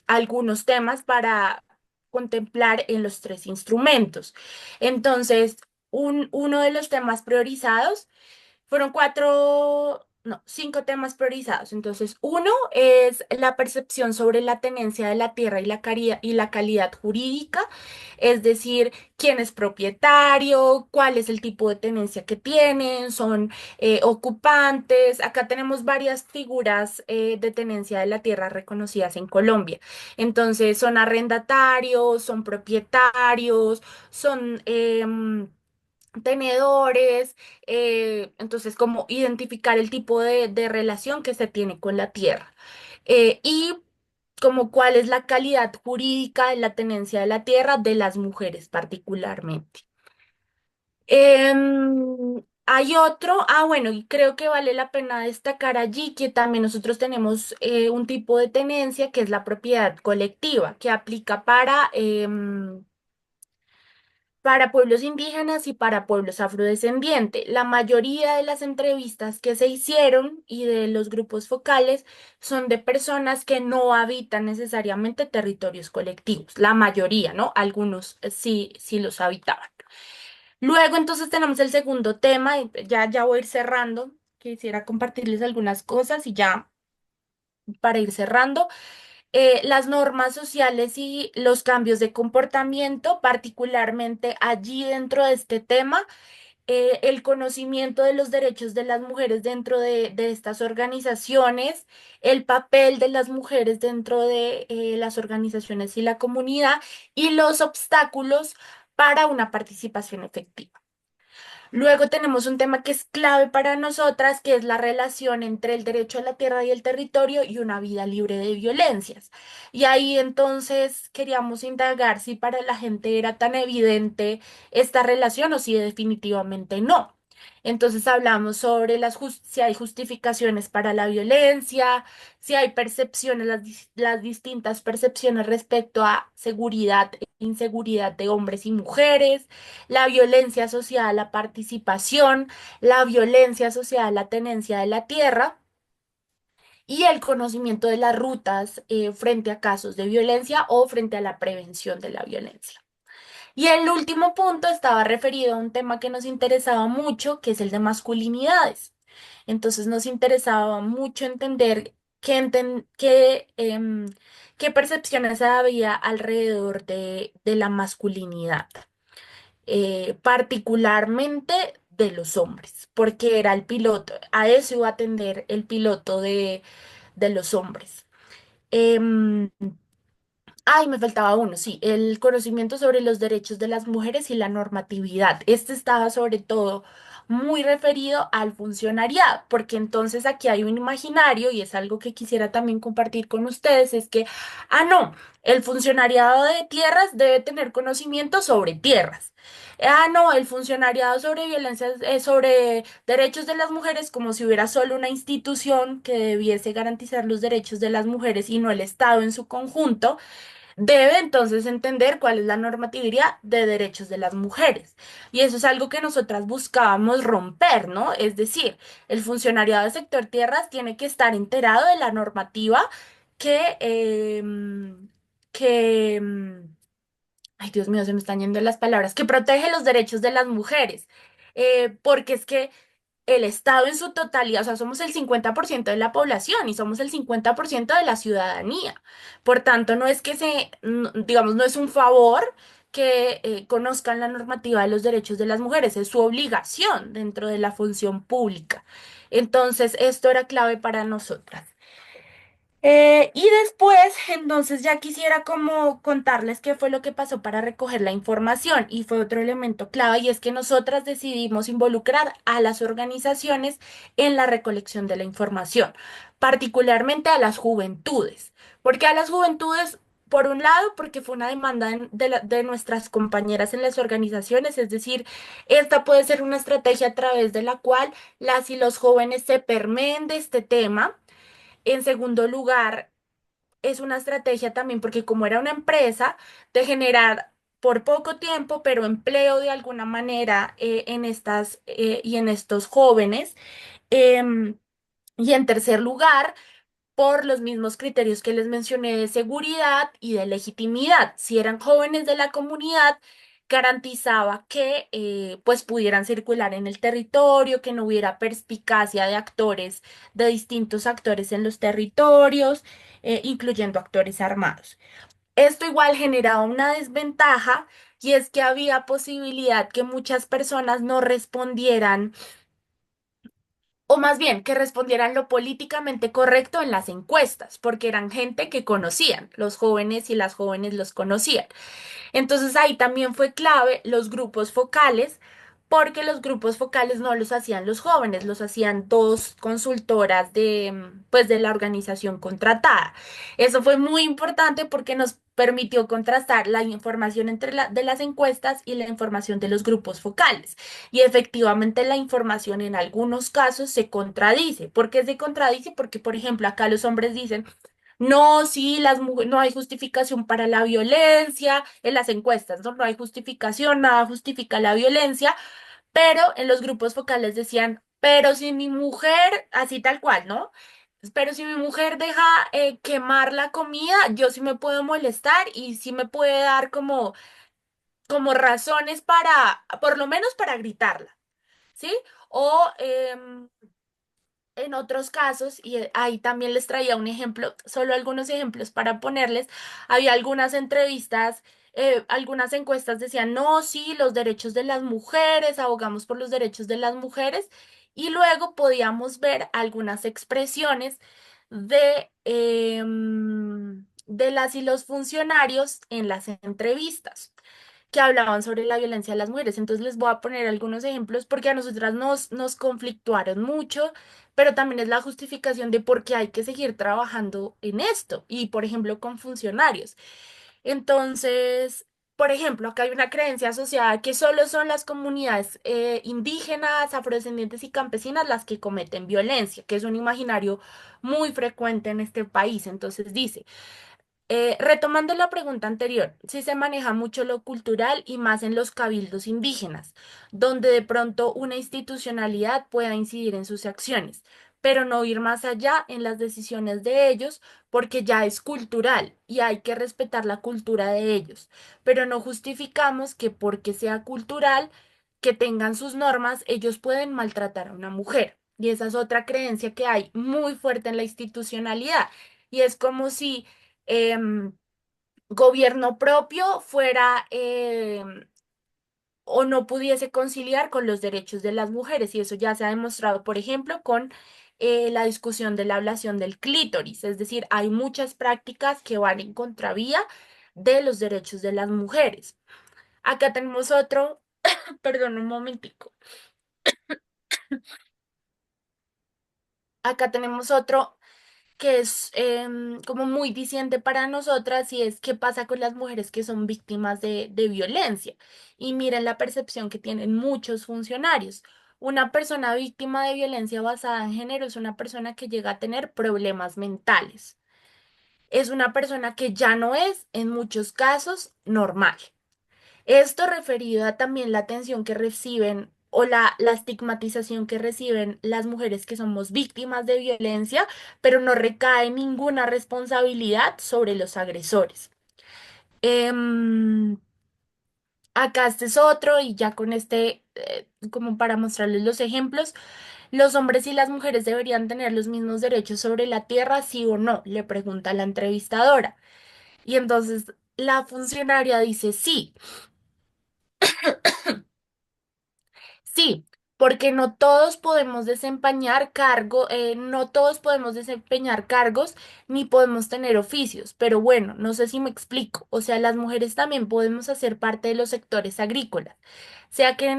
algunos temas para contemplar en los 3 instrumentos. Entonces, uno de los temas priorizados fueron 5 temas priorizados. Entonces, uno es la percepción sobre la tenencia de la tierra y la calidad jurídica, es decir, quién es propietario, cuál es el tipo de tenencia que tienen, son ocupantes. Acá tenemos varias figuras de tenencia de la tierra reconocidas en Colombia. Entonces, son arrendatarios, son propietarios, son tenedores, entonces como identificar el tipo de relación que se tiene con la tierra y como cuál es la calidad jurídica de la tenencia de la tierra de las mujeres particularmente. Hay otro, bueno, y creo que vale la pena destacar allí que también nosotros tenemos un tipo de tenencia que es la propiedad colectiva, que aplica para pueblos indígenas y para pueblos afrodescendientes. La mayoría de las entrevistas que se hicieron y de los grupos focales son de personas que no habitan necesariamente territorios colectivos. La mayoría, ¿no? Algunos sí, sí los habitaban. Luego entonces tenemos el segundo tema y ya voy a ir cerrando. Quisiera compartirles algunas cosas y ya para ir cerrando las normas sociales y los cambios de comportamiento, particularmente allí dentro de este tema, el conocimiento de los derechos de las mujeres dentro de estas organizaciones, el papel de las mujeres dentro de las organizaciones y la comunidad y los obstáculos para una participación efectiva. Luego tenemos un tema que es clave para nosotras, que es la relación entre el derecho a la tierra y el territorio y una vida libre de violencias. Y ahí entonces queríamos indagar si para la gente era tan evidente esta relación o si definitivamente no. Entonces hablamos sobre si hay justificaciones para la violencia, si hay percepciones, las distintas percepciones respecto a seguridad e inseguridad de hombres y mujeres, la violencia asociada a la participación, la violencia asociada a la tenencia de la tierra y el conocimiento de las rutas frente a casos de violencia o frente a la prevención de la violencia. Y el último punto estaba referido a un tema que nos interesaba mucho, que es el de masculinidades. Entonces nos interesaba mucho entender qué percepciones había alrededor de la masculinidad, particularmente de los hombres, porque era el piloto, a eso iba a atender el piloto de los hombres. Em, me faltaba uno, sí, el conocimiento sobre los derechos de las mujeres y la normatividad. Este estaba sobre todo muy referido al funcionariado, porque entonces aquí hay un imaginario y es algo que quisiera también compartir con ustedes, es que, no, el funcionariado de tierras debe tener conocimiento sobre tierras. No, el funcionariado sobre violencias, sobre derechos de las mujeres, como si hubiera solo una institución que debiese garantizar los derechos de las mujeres y no el Estado en su conjunto. Debe entonces entender cuál es la normatividad de derechos de las mujeres. Y eso es algo que nosotras buscábamos romper, ¿no? Es decir, el funcionariado del sector tierras tiene que estar enterado de la normativa que, que, ay Dios mío, se me están yendo las palabras, que protege los derechos de las mujeres. Porque es que el Estado en su totalidad, o sea, somos el 50% de la población y somos el 50% de la ciudadanía. Por tanto, no es que digamos, no es un favor que conozcan la normativa de los derechos de las mujeres, es su obligación dentro de la función pública. Entonces, esto era clave para nosotras. Y después, entonces ya quisiera como contarles qué fue lo que pasó para recoger la información y fue otro elemento clave y es que nosotras decidimos involucrar a las organizaciones en la recolección de la información, particularmente a las juventudes. ¿Porque a las juventudes? Por un lado, porque fue una demanda de nuestras compañeras en las organizaciones, es decir, esta puede ser una estrategia a través de la cual las y los jóvenes se permeen de este tema. En segundo lugar, es una estrategia también porque como era una empresa, de generar por poco tiempo, pero empleo de alguna manera en estas y en estos jóvenes. Em, y en tercer lugar, por los mismos criterios que les mencioné de seguridad y de legitimidad. Si eran jóvenes de la comunidad, garantizaba que pues pudieran circular en el territorio, que no hubiera perspicacia de actores, de distintos actores en los territorios, incluyendo actores armados. Esto igual generaba una desventaja y es que había posibilidad que muchas personas no respondieran o más bien que respondieran lo políticamente correcto en las encuestas, porque eran gente que conocían, los jóvenes y las jóvenes los conocían. Entonces ahí también fue clave los grupos focales, porque los grupos focales no los hacían los jóvenes, los hacían dos consultoras de, pues, de la organización contratada. Eso fue muy importante porque nos permitió contrastar la información de las encuestas y la información de los grupos focales. Y efectivamente la información en algunos casos se contradice. ¿Por qué se contradice? Porque, por ejemplo, acá los hombres dicen, no, sí, no hay justificación para la violencia en las encuestas, no, no hay justificación, nada justifica la violencia, pero en los grupos focales decían, pero si mi mujer, así tal cual, ¿no? Pero si mi mujer deja quemar la comida, yo sí me puedo molestar y sí me puede dar como razones para, por lo menos para gritarla, ¿sí? O en otros casos, y ahí también les traía un ejemplo, solo algunos ejemplos para ponerles, había algunas entrevistas, algunas encuestas decían, no, sí, los derechos de las mujeres, abogamos por los derechos de las mujeres, y luego podíamos ver algunas expresiones de las y los funcionarios en las entrevistas que hablaban sobre la violencia de las mujeres. Entonces les voy a poner algunos ejemplos porque a nosotras nos conflictuaron mucho, pero también es la justificación de por qué hay que seguir trabajando en esto y, por ejemplo, con funcionarios. Entonces, por ejemplo, acá hay una creencia asociada que solo son las comunidades indígenas, afrodescendientes y campesinas las que cometen violencia, que es un imaginario muy frecuente en este país. Entonces dice, retomando la pregunta anterior, sí se maneja mucho lo cultural y más en los cabildos indígenas, donde de pronto una institucionalidad pueda incidir en sus acciones, pero no ir más allá en las decisiones de ellos porque ya es cultural y hay que respetar la cultura de ellos, pero no justificamos que porque sea cultural, que tengan sus normas, ellos pueden maltratar a una mujer. Y esa es otra creencia que hay muy fuerte en la institucionalidad. Y es como si em, gobierno propio fuera o no pudiese conciliar con los derechos de las mujeres. Y eso ya se ha demostrado, por ejemplo, con la discusión de la ablación del clítoris. Es decir, hay muchas prácticas que van en contravía de los derechos de las mujeres. Acá tenemos otro, perdón, un momentico. Acá tenemos otro que es como muy diciente para nosotras y es qué pasa con las mujeres que son víctimas de violencia. Y miren la percepción que tienen muchos funcionarios. Una persona víctima de violencia basada en género es una persona que llega a tener problemas mentales. Es una persona que ya no es, en muchos casos, normal. Esto referido a también la atención que reciben o la estigmatización que reciben las mujeres que somos víctimas de violencia, pero no recae ninguna responsabilidad sobre los agresores. Em, Acá este es otro y ya con este, como para mostrarles los ejemplos, ¿los hombres y las mujeres deberían tener los mismos derechos sobre la tierra, sí o no? Le pregunta la entrevistadora. Y entonces la funcionaria dice sí. Sí, porque no todos podemos desempeñar no todos podemos desempeñar cargos ni podemos tener oficios. Pero bueno, no sé si me explico. O sea, las mujeres también podemos hacer parte de los sectores agrícolas, sea que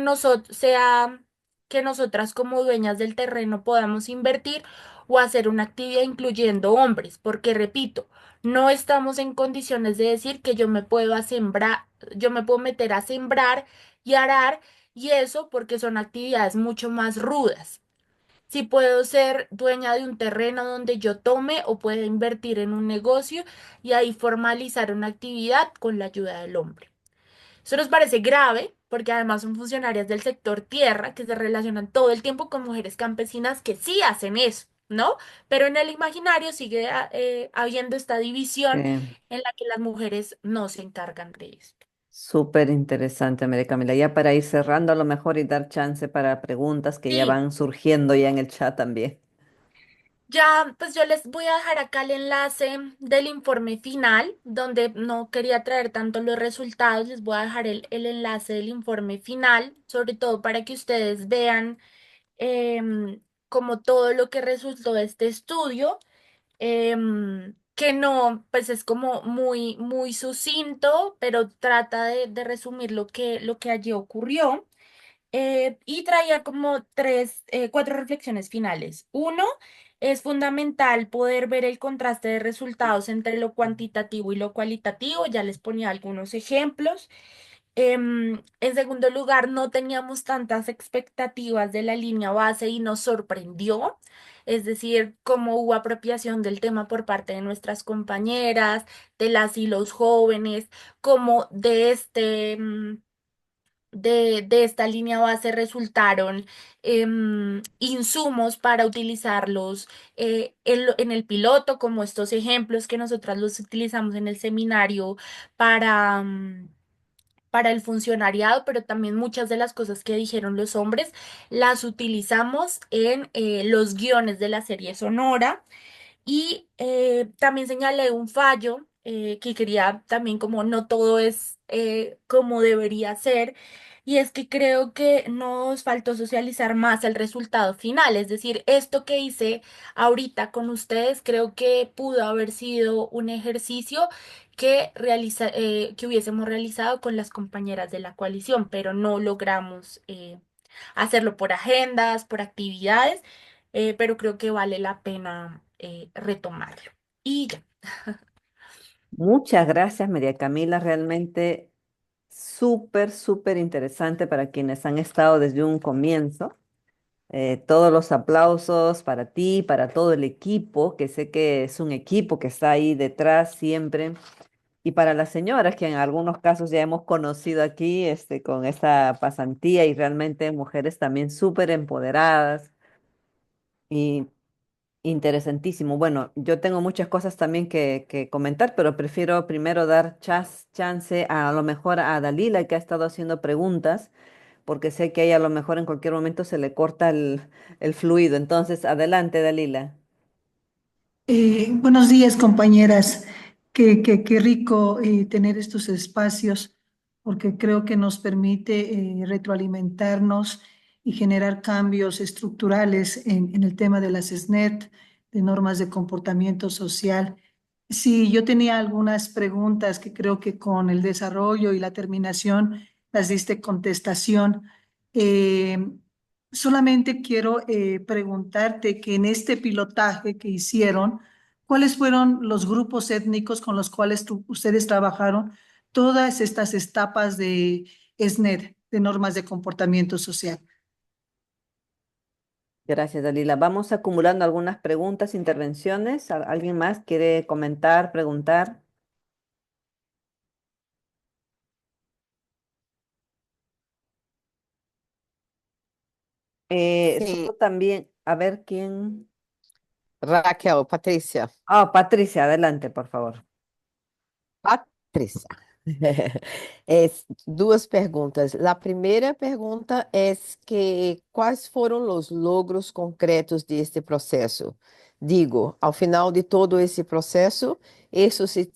nosotras como dueñas del terreno podamos invertir o hacer una actividad incluyendo hombres, porque repito, no estamos en condiciones de decir que yo me puedo meter a sembrar y arar y eso porque son actividades mucho más rudas. Si puedo ser dueña de un terreno donde yo tome o pueda invertir en un negocio y ahí formalizar una actividad con la ayuda del hombre. Eso nos parece grave porque además son funcionarias del sector tierra que se relacionan todo el tiempo con mujeres campesinas que sí hacen eso, ¿no? Pero en el imaginario sigue habiendo esta división Sí. en la que las mujeres no se encargan de esto. Súper interesante, María Camila. Ya para ir cerrando a lo mejor y dar chance para preguntas que ya Sí. van surgiendo ya en el chat también. Ya, pues yo les voy a dejar acá el enlace del informe final, donde no quería traer tanto los resultados, les voy a dejar el enlace del informe final, sobre todo para que ustedes vean como todo lo que resultó de este estudio, que no, pues es como muy sucinto, pero trata de resumir lo que allí ocurrió. Y traía como cuatro reflexiones finales. Uno, es fundamental poder ver el contraste de resultados entre lo cuantitativo y lo cualitativo. Ya les ponía algunos ejemplos. En segundo lugar, no teníamos tantas expectativas de la línea base y nos sorprendió. Es decir, cómo hubo apropiación del tema por parte de nuestras compañeras, de las y los jóvenes, como de esta línea base resultaron insumos para utilizarlos en el piloto, como estos ejemplos que nosotras los utilizamos en el seminario para el funcionariado, pero también muchas de las cosas que dijeron los hombres las utilizamos en los guiones de la serie sonora. Y también señalé un fallo que quería también como no todo es como debería ser. Y es que creo que nos faltó socializar más el resultado final. Es decir, esto que hice ahorita con ustedes creo que pudo haber sido un ejercicio que hubiésemos realizado con las compañeras de la coalición, pero no logramos hacerlo por agendas, por actividades, pero creo que vale la pena retomarlo. Y ya. Muchas gracias, María Camila. Realmente súper, súper interesante para quienes han estado desde un comienzo. Todos los aplausos para ti, para todo el equipo, que sé que es un equipo que está ahí detrás siempre. Y para las señoras que en algunos casos ya hemos conocido aquí, con esta pasantía y realmente mujeres también súper empoderadas y interesantísimo. Bueno, yo tengo muchas cosas también que comentar, pero prefiero primero dar chance a lo mejor a Dalila que ha estado haciendo preguntas, porque sé que a ella a lo mejor en cualquier momento se le corta el fluido. Entonces, adelante, Dalila. Buenos días, compañeras. Qué rico tener estos espacios porque creo que nos permite retroalimentarnos y generar cambios estructurales en el tema de las SNET, de normas de comportamiento social. Sí, yo tenía algunas preguntas que creo que con el desarrollo y la terminación las diste contestación. Eh, Solamente quiero preguntarte que en este pilotaje que hicieron, ¿cuáles fueron los grupos étnicos con los cuales ustedes trabajaron todas estas etapas de SNED, de normas de comportamiento social? Gracias, Dalila. Vamos acumulando algunas preguntas, intervenciones. ¿Alguien más quiere comentar, preguntar? Sim, Solo también, a ver quién. Raquel, Patrícia. Ah, Patricia, adelante, por favor. Patrícia. Duas perguntas. A primeira pergunta é que quais foram os logros concretos deste processo? Digo, ao final de todo esse processo, isso se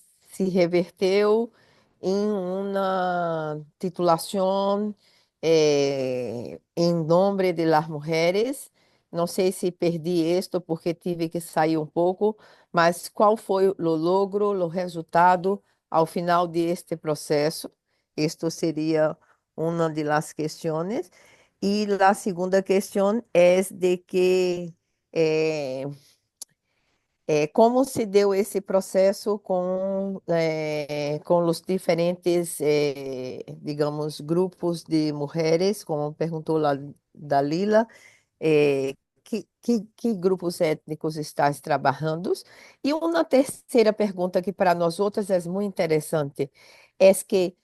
reverteu em uma titulação, em nome das mulheres. Não sei se perdi isto porque tive que sair um pouco, mas qual foi o logro, o resultado ao final deste processo? Isto seria uma das questões. E a segunda questão é de que como se deu esse processo com os diferentes, digamos, grupos de mulheres, como perguntou lá Dalila, que grupos étnicos estás trabalhando? E uma terceira pergunta que para nós outras é muito interessante, é que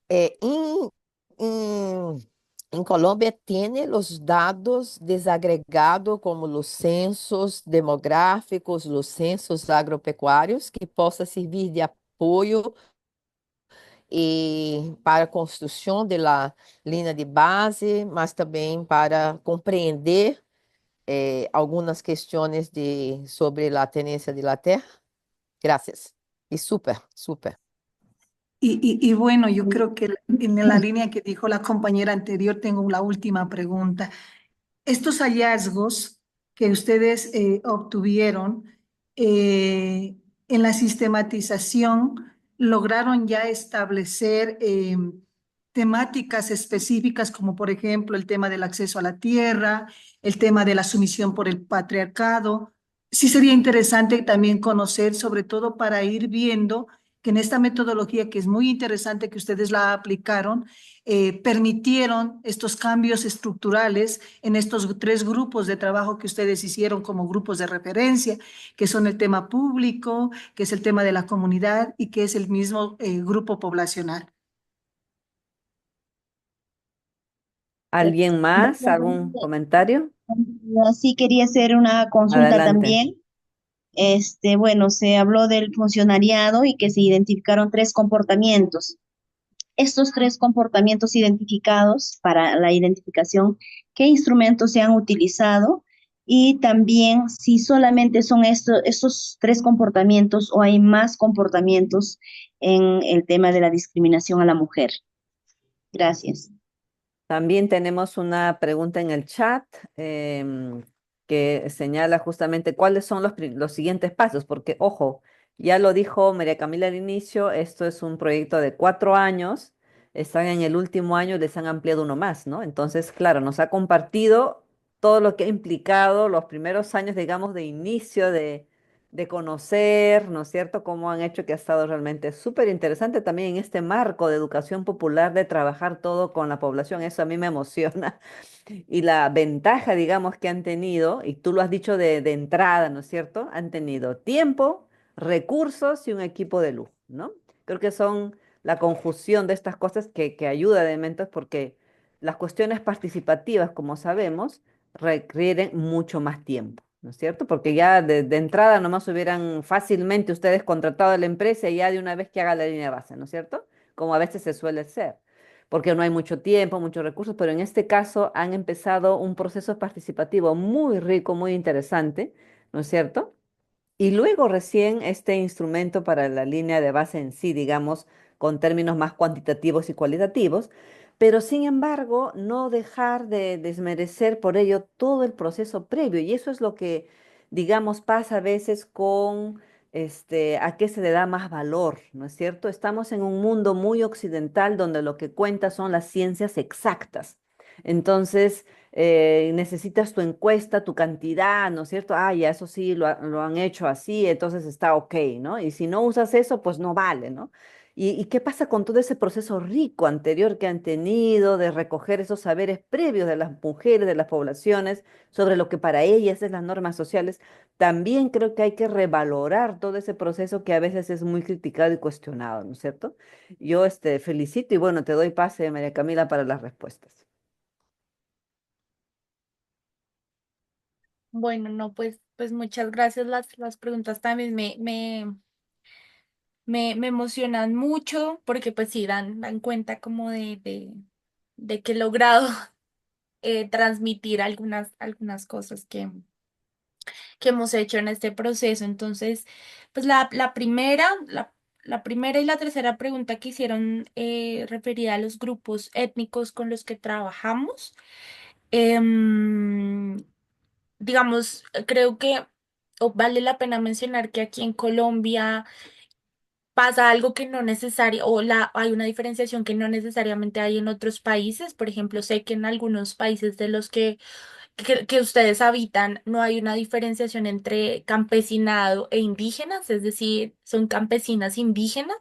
em, em Colômbia tem os dados desagregados como os censos demográficos, os censos agropecuários, que possa servir de apoio para a construção da linha de base, mas também para compreender algumas questões sobre a tenência de la terra. Gracias. Y súper, súper. Y bueno, yo creo que en la línea que dijo la compañera anterior, tengo la última pregunta. Estos hallazgos que ustedes obtuvieron en la sistematización, lograron ya establecer temáticas específicas como por ejemplo el tema del acceso a la tierra, el tema de la sumisión por el patriarcado. Sí sería interesante también conocer, sobre todo para ir viendo que en esta metodología, que es muy interesante que ustedes la aplicaron, permitieron estos cambios estructurales en estos tres grupos de trabajo que ustedes hicieron como grupos de referencia, que son el tema público, que es el tema de la comunidad y que es el mismo grupo poblacional. ¿Alguien más? ¿Algún comentario? Sí quería hacer una consulta Adelante. también. Bueno, se habló del funcionariado y que se identificaron tres comportamientos. Estos tres comportamientos identificados para la identificación, ¿qué instrumentos se han utilizado? Y también si solamente son estos tres comportamientos o hay más comportamientos en el tema de la discriminación a la mujer. Gracias. También tenemos una pregunta en el chat que señala justamente cuáles son los siguientes pasos, porque ojo, ya lo dijo María Camila al inicio, esto es un proyecto de 4 años, están en el último año, les han ampliado uno más, ¿no? Entonces, claro, nos ha compartido todo lo que ha implicado los primeros años, digamos, de inicio de conocer, ¿no es cierto?, cómo han hecho, que ha estado realmente súper interesante también en este marco de educación popular, de trabajar todo con la población. Eso a mí me emociona. Y la ventaja, digamos, que han tenido, y tú lo has dicho de entrada, ¿no es cierto?, han tenido tiempo, recursos y un equipo de lujo, ¿no? Creo que son la conjunción de estas cosas que ayuda de Mentos, porque las cuestiones participativas, como sabemos, requieren mucho más tiempo, ¿no es cierto? Porque ya de entrada nomás hubieran fácilmente ustedes contratado a la empresa y ya de una vez que haga la línea de base, ¿no es cierto? Como a veces se suele ser, porque no hay mucho tiempo, muchos recursos, pero en este caso han empezado un proceso participativo muy rico, muy interesante, ¿no es cierto? Y luego recién este instrumento para la línea de base en sí, digamos, con términos más cuantitativos y cualitativos, pero sin embargo no dejar de desmerecer por ello todo el proceso previo. Y eso es lo que, digamos, pasa a veces con a qué se le da más valor, ¿no es cierto? Estamos en un mundo muy occidental donde lo que cuenta son las ciencias exactas. Entonces, necesitas tu encuesta, tu cantidad, ¿no es cierto? Ah, ya eso sí, lo han hecho así, entonces está ok, ¿no? Y si no usas eso, pues no vale, ¿no? ¿Y qué pasa con todo ese proceso rico anterior que han tenido de recoger esos saberes previos de las mujeres, de las poblaciones, sobre lo que para ellas es las normas sociales? También creo que hay que revalorar todo ese proceso que a veces es muy criticado y cuestionado, ¿no es cierto? Yo felicito y bueno, te doy pase, María Camila, para las respuestas. Bueno, no, pues muchas gracias. Las preguntas también me emocionan mucho porque pues sí dan cuenta como de que he logrado transmitir algunas cosas que hemos hecho en este proceso. Entonces, pues la primera, la primera y la tercera pregunta que hicieron referida a los grupos étnicos con los que trabajamos. Em, digamos, creo que vale la pena mencionar que aquí en Colombia pasa algo que no necesaria, hay una diferenciación que no necesariamente hay en otros países. Por ejemplo, sé que en algunos países de los que ustedes habitan, no hay una diferenciación entre campesinado e indígenas, es decir, son campesinas indígenas.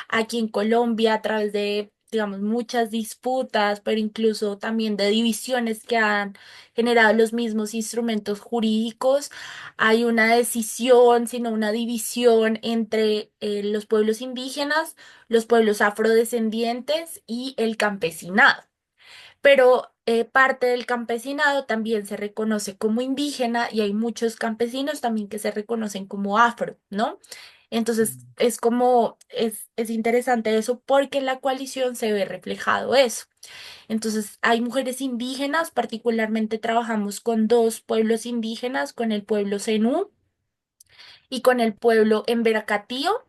Aquí en Colombia, a través de, digamos, muchas disputas, pero incluso también de divisiones que han generado los mismos instrumentos jurídicos, hay una decisión, sino una división entre los pueblos indígenas, los pueblos afrodescendientes y el campesinado, pero parte del campesinado también se reconoce como indígena y hay muchos campesinos también que se reconocen como afro, ¿no? Entonces es como, es interesante eso porque en la coalición se ve reflejado eso. Entonces hay mujeres indígenas, particularmente trabajamos con dos pueblos indígenas, con el pueblo Zenú y con el pueblo Emberacatío.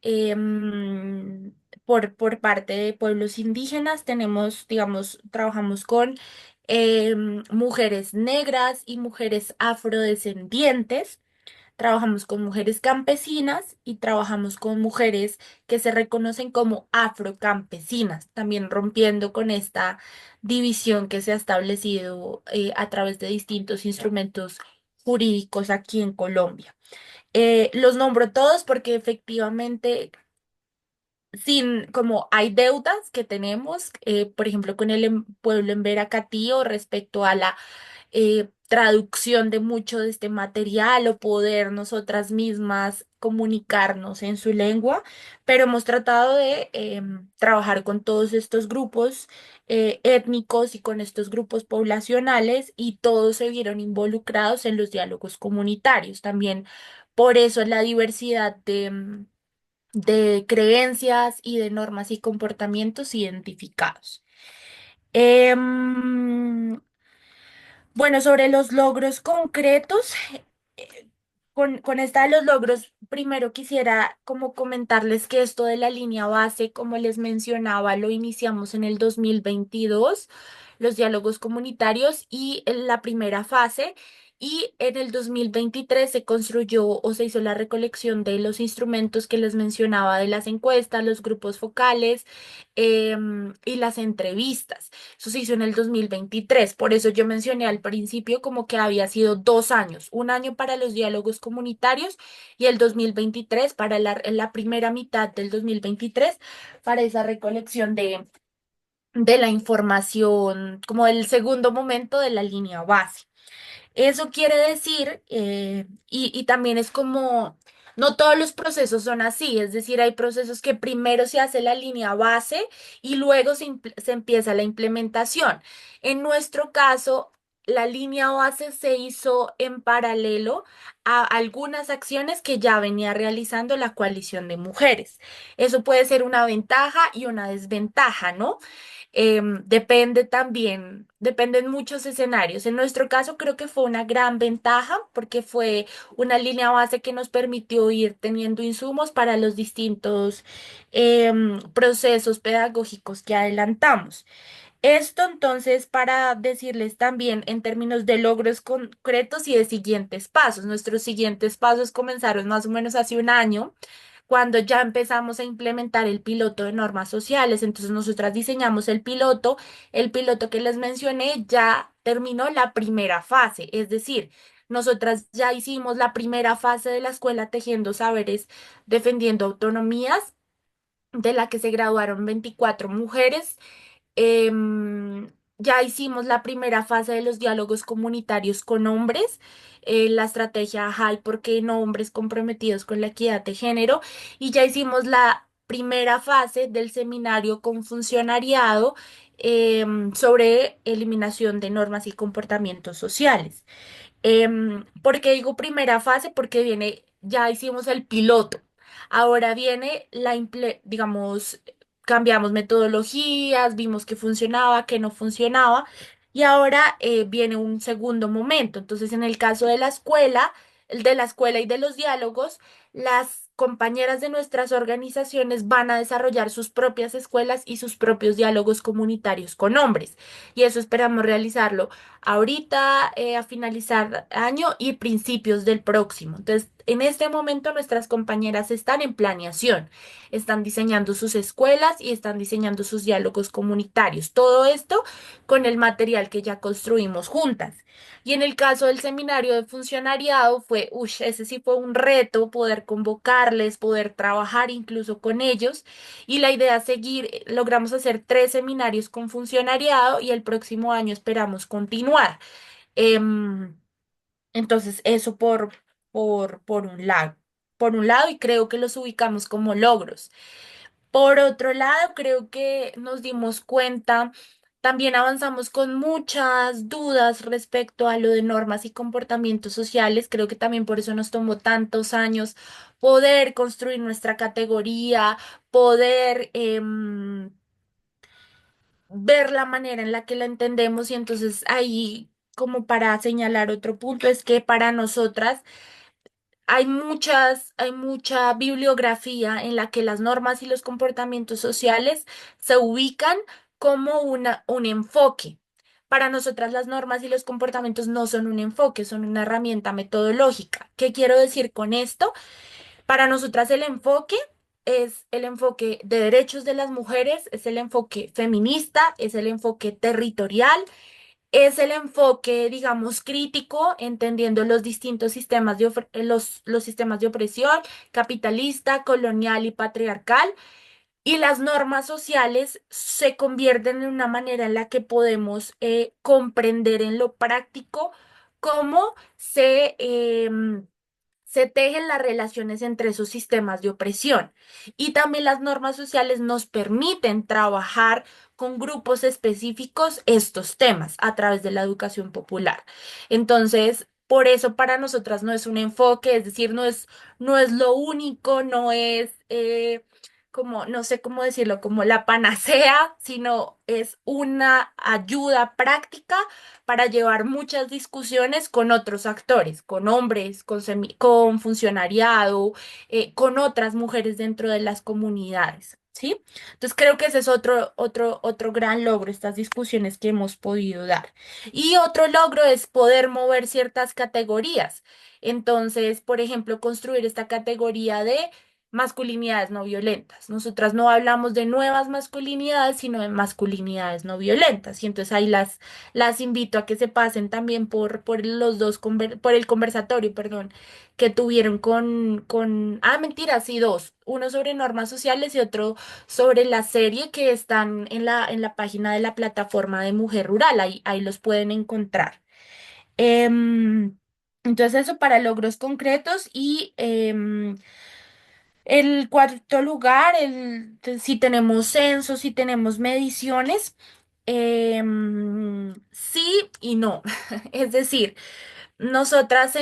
em, por parte de pueblos indígenas tenemos, digamos, trabajamos con mujeres negras y mujeres afrodescendientes, trabajamos con mujeres campesinas y trabajamos con mujeres que se reconocen como afrocampesinas, también rompiendo con esta división que se ha establecido a través de distintos instrumentos jurídicos aquí en Colombia. Los nombro todos porque efectivamente sin, como hay deudas que tenemos, por ejemplo, con el pueblo en Veracatío respecto a la traducción de mucho de este material o poder nosotras mismas comunicarnos en su lengua, pero hemos tratado de trabajar con todos estos grupos étnicos y con estos grupos poblacionales y todos se vieron involucrados en los diálogos comunitarios. También por eso la diversidad de creencias y de normas y comportamientos identificados. Em, bueno, sobre los logros concretos, eh, con esta de los logros, primero quisiera como comentarles que esto de la línea base, como les mencionaba, lo iniciamos en el 2022, los diálogos comunitarios y en la primera fase. Y en el 2023 se construyó o se hizo la recolección de los instrumentos que les mencionaba de las encuestas, los grupos focales y las entrevistas. Eso se hizo en el 2023. Por eso yo mencioné al principio como que había sido 2 años, un año para los diálogos comunitarios y el 2023 para la primera mitad del 2023 para esa recolección de la información, como el segundo momento de la línea base. Eso quiere decir, y también es como, no todos los procesos son así, es decir, hay procesos que primero se hace la línea base y luego se empieza la implementación. En nuestro caso, la línea base se hizo en paralelo a algunas acciones que ya venía realizando la coalición de mujeres. Eso puede ser una ventaja y una desventaja, ¿no? Depende también, dependen muchos escenarios. En nuestro caso creo que fue una gran ventaja porque fue una línea base que nos permitió ir teniendo insumos para los distintos procesos pedagógicos que adelantamos. Esto entonces para decirles también en términos de logros concretos y de siguientes pasos. Nuestros siguientes pasos comenzaron más o menos hace un año cuando ya empezamos a implementar el piloto de normas sociales. Entonces nosotras diseñamos el piloto que les mencioné ya terminó la primera fase, es decir, nosotras ya hicimos la primera fase de la escuela tejiendo saberes, defendiendo autonomías, de la que se graduaron 24 mujeres. Ya hicimos la primera fase de los diálogos comunitarios con hombres, la estrategia HAI, ¿por qué no hombres comprometidos con la equidad de género? Y ya hicimos la primera fase del seminario con funcionariado sobre eliminación de normas y comportamientos sociales. ¿Por qué digo primera fase? Porque viene, ya hicimos el piloto. Ahora viene digamos, cambiamos metodologías, vimos que funcionaba, que no funcionaba, y ahora viene un segundo momento. Entonces, en el caso de la escuela, el de la escuela y de los diálogos, las compañeras de nuestras organizaciones van a desarrollar sus propias escuelas y sus propios diálogos comunitarios con hombres. Y eso esperamos realizarlo ahorita, a finalizar año y principios del próximo. Entonces, en este momento nuestras compañeras están en planeación, están diseñando sus escuelas y están diseñando sus diálogos comunitarios. Todo esto con el material que ya construimos juntas. Y en el caso del seminario de funcionariado ese sí fue un reto poder convocarles, poder trabajar incluso con ellos. Y la idea es seguir, logramos hacer 3 seminarios con funcionariado y el próximo año esperamos continuar. Em, entonces, eso por un lado. Por un lado, y creo que los ubicamos como logros. Por otro lado, creo que nos dimos cuenta, también avanzamos con muchas dudas respecto a lo de normas y comportamientos sociales. Creo que también por eso nos tomó tantos años poder construir nuestra categoría, poder ver la manera en la que la entendemos. Y entonces ahí, como para señalar otro punto, es que para nosotras hay mucha bibliografía en la que las normas y los comportamientos sociales se ubican como un enfoque. Para nosotras las normas y los comportamientos no son un enfoque, son una herramienta metodológica. ¿Qué quiero decir con esto? Para nosotras el enfoque es el enfoque de derechos de las mujeres, es el enfoque feminista, es el enfoque territorial, es el enfoque, digamos, crítico, entendiendo los distintos sistemas los sistemas de opresión, capitalista, colonial y patriarcal. Y las normas sociales se convierten en una manera en la que podemos comprender en lo práctico cómo se tejen las relaciones entre esos sistemas de opresión. Y también las normas sociales nos permiten trabajar con grupos específicos estos temas a través de la educación popular. Entonces, por eso para nosotras no es un enfoque, es decir, no es lo único, no es como, no sé cómo decirlo, como la panacea, sino es una ayuda práctica para llevar muchas discusiones con otros actores, con hombres, con funcionariado, con otras mujeres dentro de las comunidades, ¿sí? Entonces creo que ese es otro gran logro, estas discusiones que hemos podido dar. Y otro logro es poder mover ciertas categorías. Entonces, por ejemplo, construir esta categoría de masculinidades no violentas. Nosotras no hablamos de nuevas masculinidades, sino de masculinidades no violentas. Y entonces ahí las invito a que se pasen también por los por el conversatorio, perdón, que tuvieron mentiras, sí, dos. Uno sobre normas sociales y otro sobre la serie que están en la página de la plataforma de Mujer Rural. Ahí los pueden encontrar. Em, entonces eso para logros concretos y el cuarto lugar, si tenemos censos, si tenemos mediciones, sí y no. Es decir, nosotras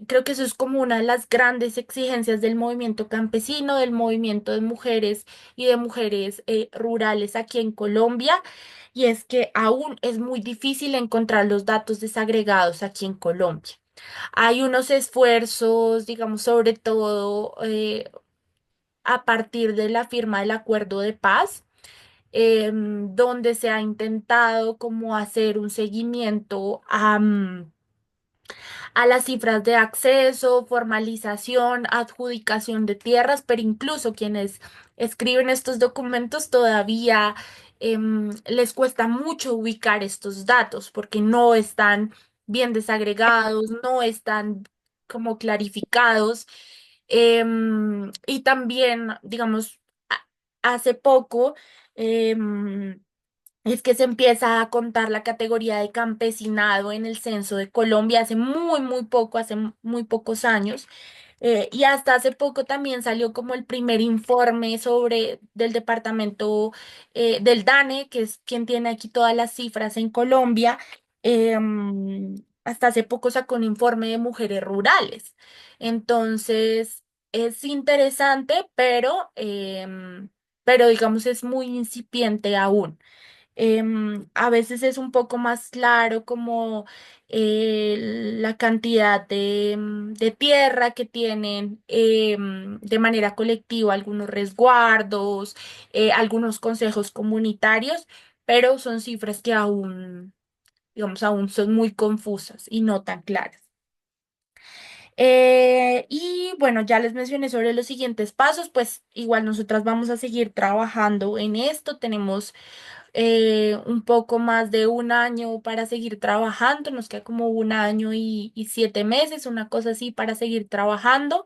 creo que eso es como una de las grandes exigencias del movimiento campesino, del movimiento de mujeres y de mujeres rurales aquí en Colombia, y es que aún es muy difícil encontrar los datos desagregados aquí en Colombia. Hay unos esfuerzos, digamos, sobre todo a partir de la firma del acuerdo de paz, donde se ha intentado como hacer un seguimiento a las cifras de acceso, formalización, adjudicación de tierras, pero incluso quienes escriben estos documentos todavía les cuesta mucho ubicar estos datos porque no están bien desagregados, no están como clarificados. Y también, digamos, hace poco, em, es que se empieza a contar la categoría de campesinado en el censo de Colombia hace muy poco, hace muy pocos años. Y hasta hace poco también salió como el primer informe del departamento del DANE, que es quien tiene aquí todas las cifras en Colombia. Hasta hace poco sacó un informe de mujeres rurales. Entonces, es interesante, pero digamos es muy incipiente aún. A veces es un poco más claro como la cantidad de tierra que tienen de manera colectiva, algunos resguardos, algunos consejos comunitarios, pero son cifras que aún, digamos, aún son muy confusas y no tan claras. Y bueno, ya les mencioné sobre los siguientes pasos, pues igual nosotras vamos a seguir trabajando en esto. Tenemos un poco más de un año para seguir trabajando, nos queda como un año y 7 meses, una cosa así para seguir trabajando.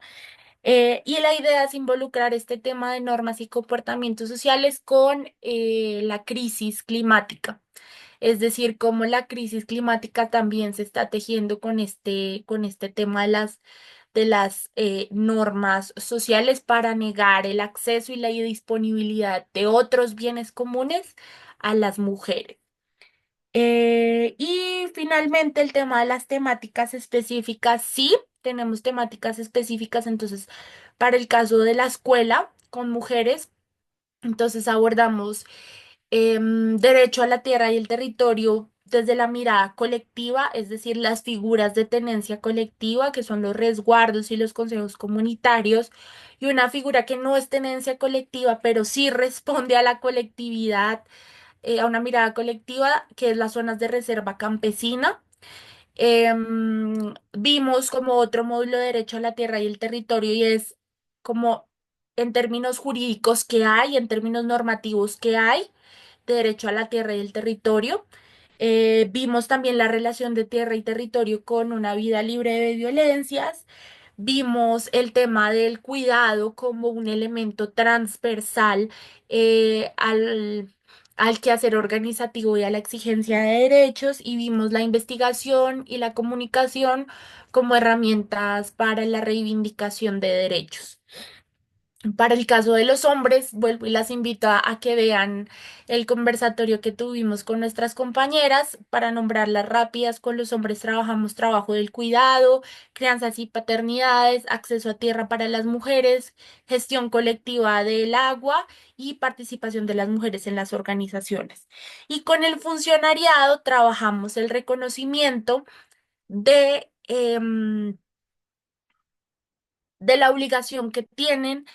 Y la idea es involucrar este tema de normas y comportamientos sociales con la crisis climática. Es decir, cómo la crisis climática también se está tejiendo con este tema de las normas sociales para negar el acceso y la disponibilidad de otros bienes comunes a las mujeres. Y finalmente el tema de las temáticas específicas, sí, tenemos temáticas específicas, entonces para el caso de la escuela con mujeres, entonces abordamos derecho a la tierra y el territorio desde la mirada colectiva, es decir, las figuras de tenencia colectiva, que son los resguardos y los consejos comunitarios, y una figura que no es tenencia colectiva, pero sí responde a la colectividad, a una mirada colectiva, que es las zonas de reserva campesina. Vimos como otro módulo de derecho a la tierra y el territorio y es como en términos jurídicos que hay, en términos normativos que hay de derecho a la tierra y el territorio. Vimos también la relación de tierra y territorio con una vida libre de violencias. Vimos el tema del cuidado como un elemento transversal al quehacer organizativo y a la exigencia de derechos y vimos la investigación y la comunicación como herramientas para la reivindicación de derechos. Para el caso de los hombres, vuelvo y las invito a que vean el conversatorio que tuvimos con nuestras compañeras. Para nombrarlas rápidas, con los hombres trabajamos trabajo del cuidado, crianzas y paternidades, acceso a tierra para las mujeres, gestión colectiva del agua y participación de las mujeres en las organizaciones. Y con el funcionariado trabajamos el reconocimiento de la obligación que tienen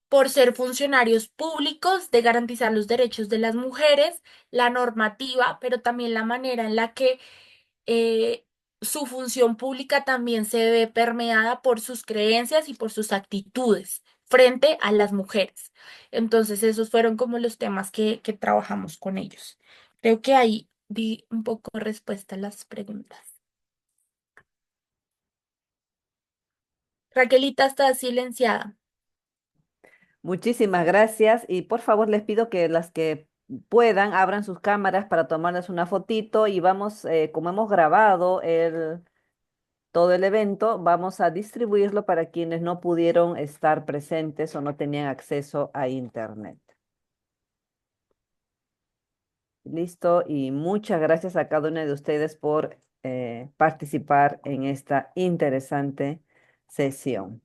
por ser funcionarios públicos, de garantizar los derechos de las mujeres, la normativa, pero también la manera en la que eh, su función pública también se ve permeada por sus creencias y por sus actitudes frente a las mujeres. Entonces, esos fueron como los temas que trabajamos con ellos. Creo que ahí di un poco respuesta a las preguntas. Raquelita está silenciada. Muchísimas gracias y por favor les pido que las que puedan abran sus cámaras para tomarles una fotito y vamos, como hemos grabado todo el evento, vamos a distribuirlo para quienes no pudieron estar presentes o no tenían acceso a internet. Listo, y muchas gracias a cada una de ustedes por participar en esta interesante sesión.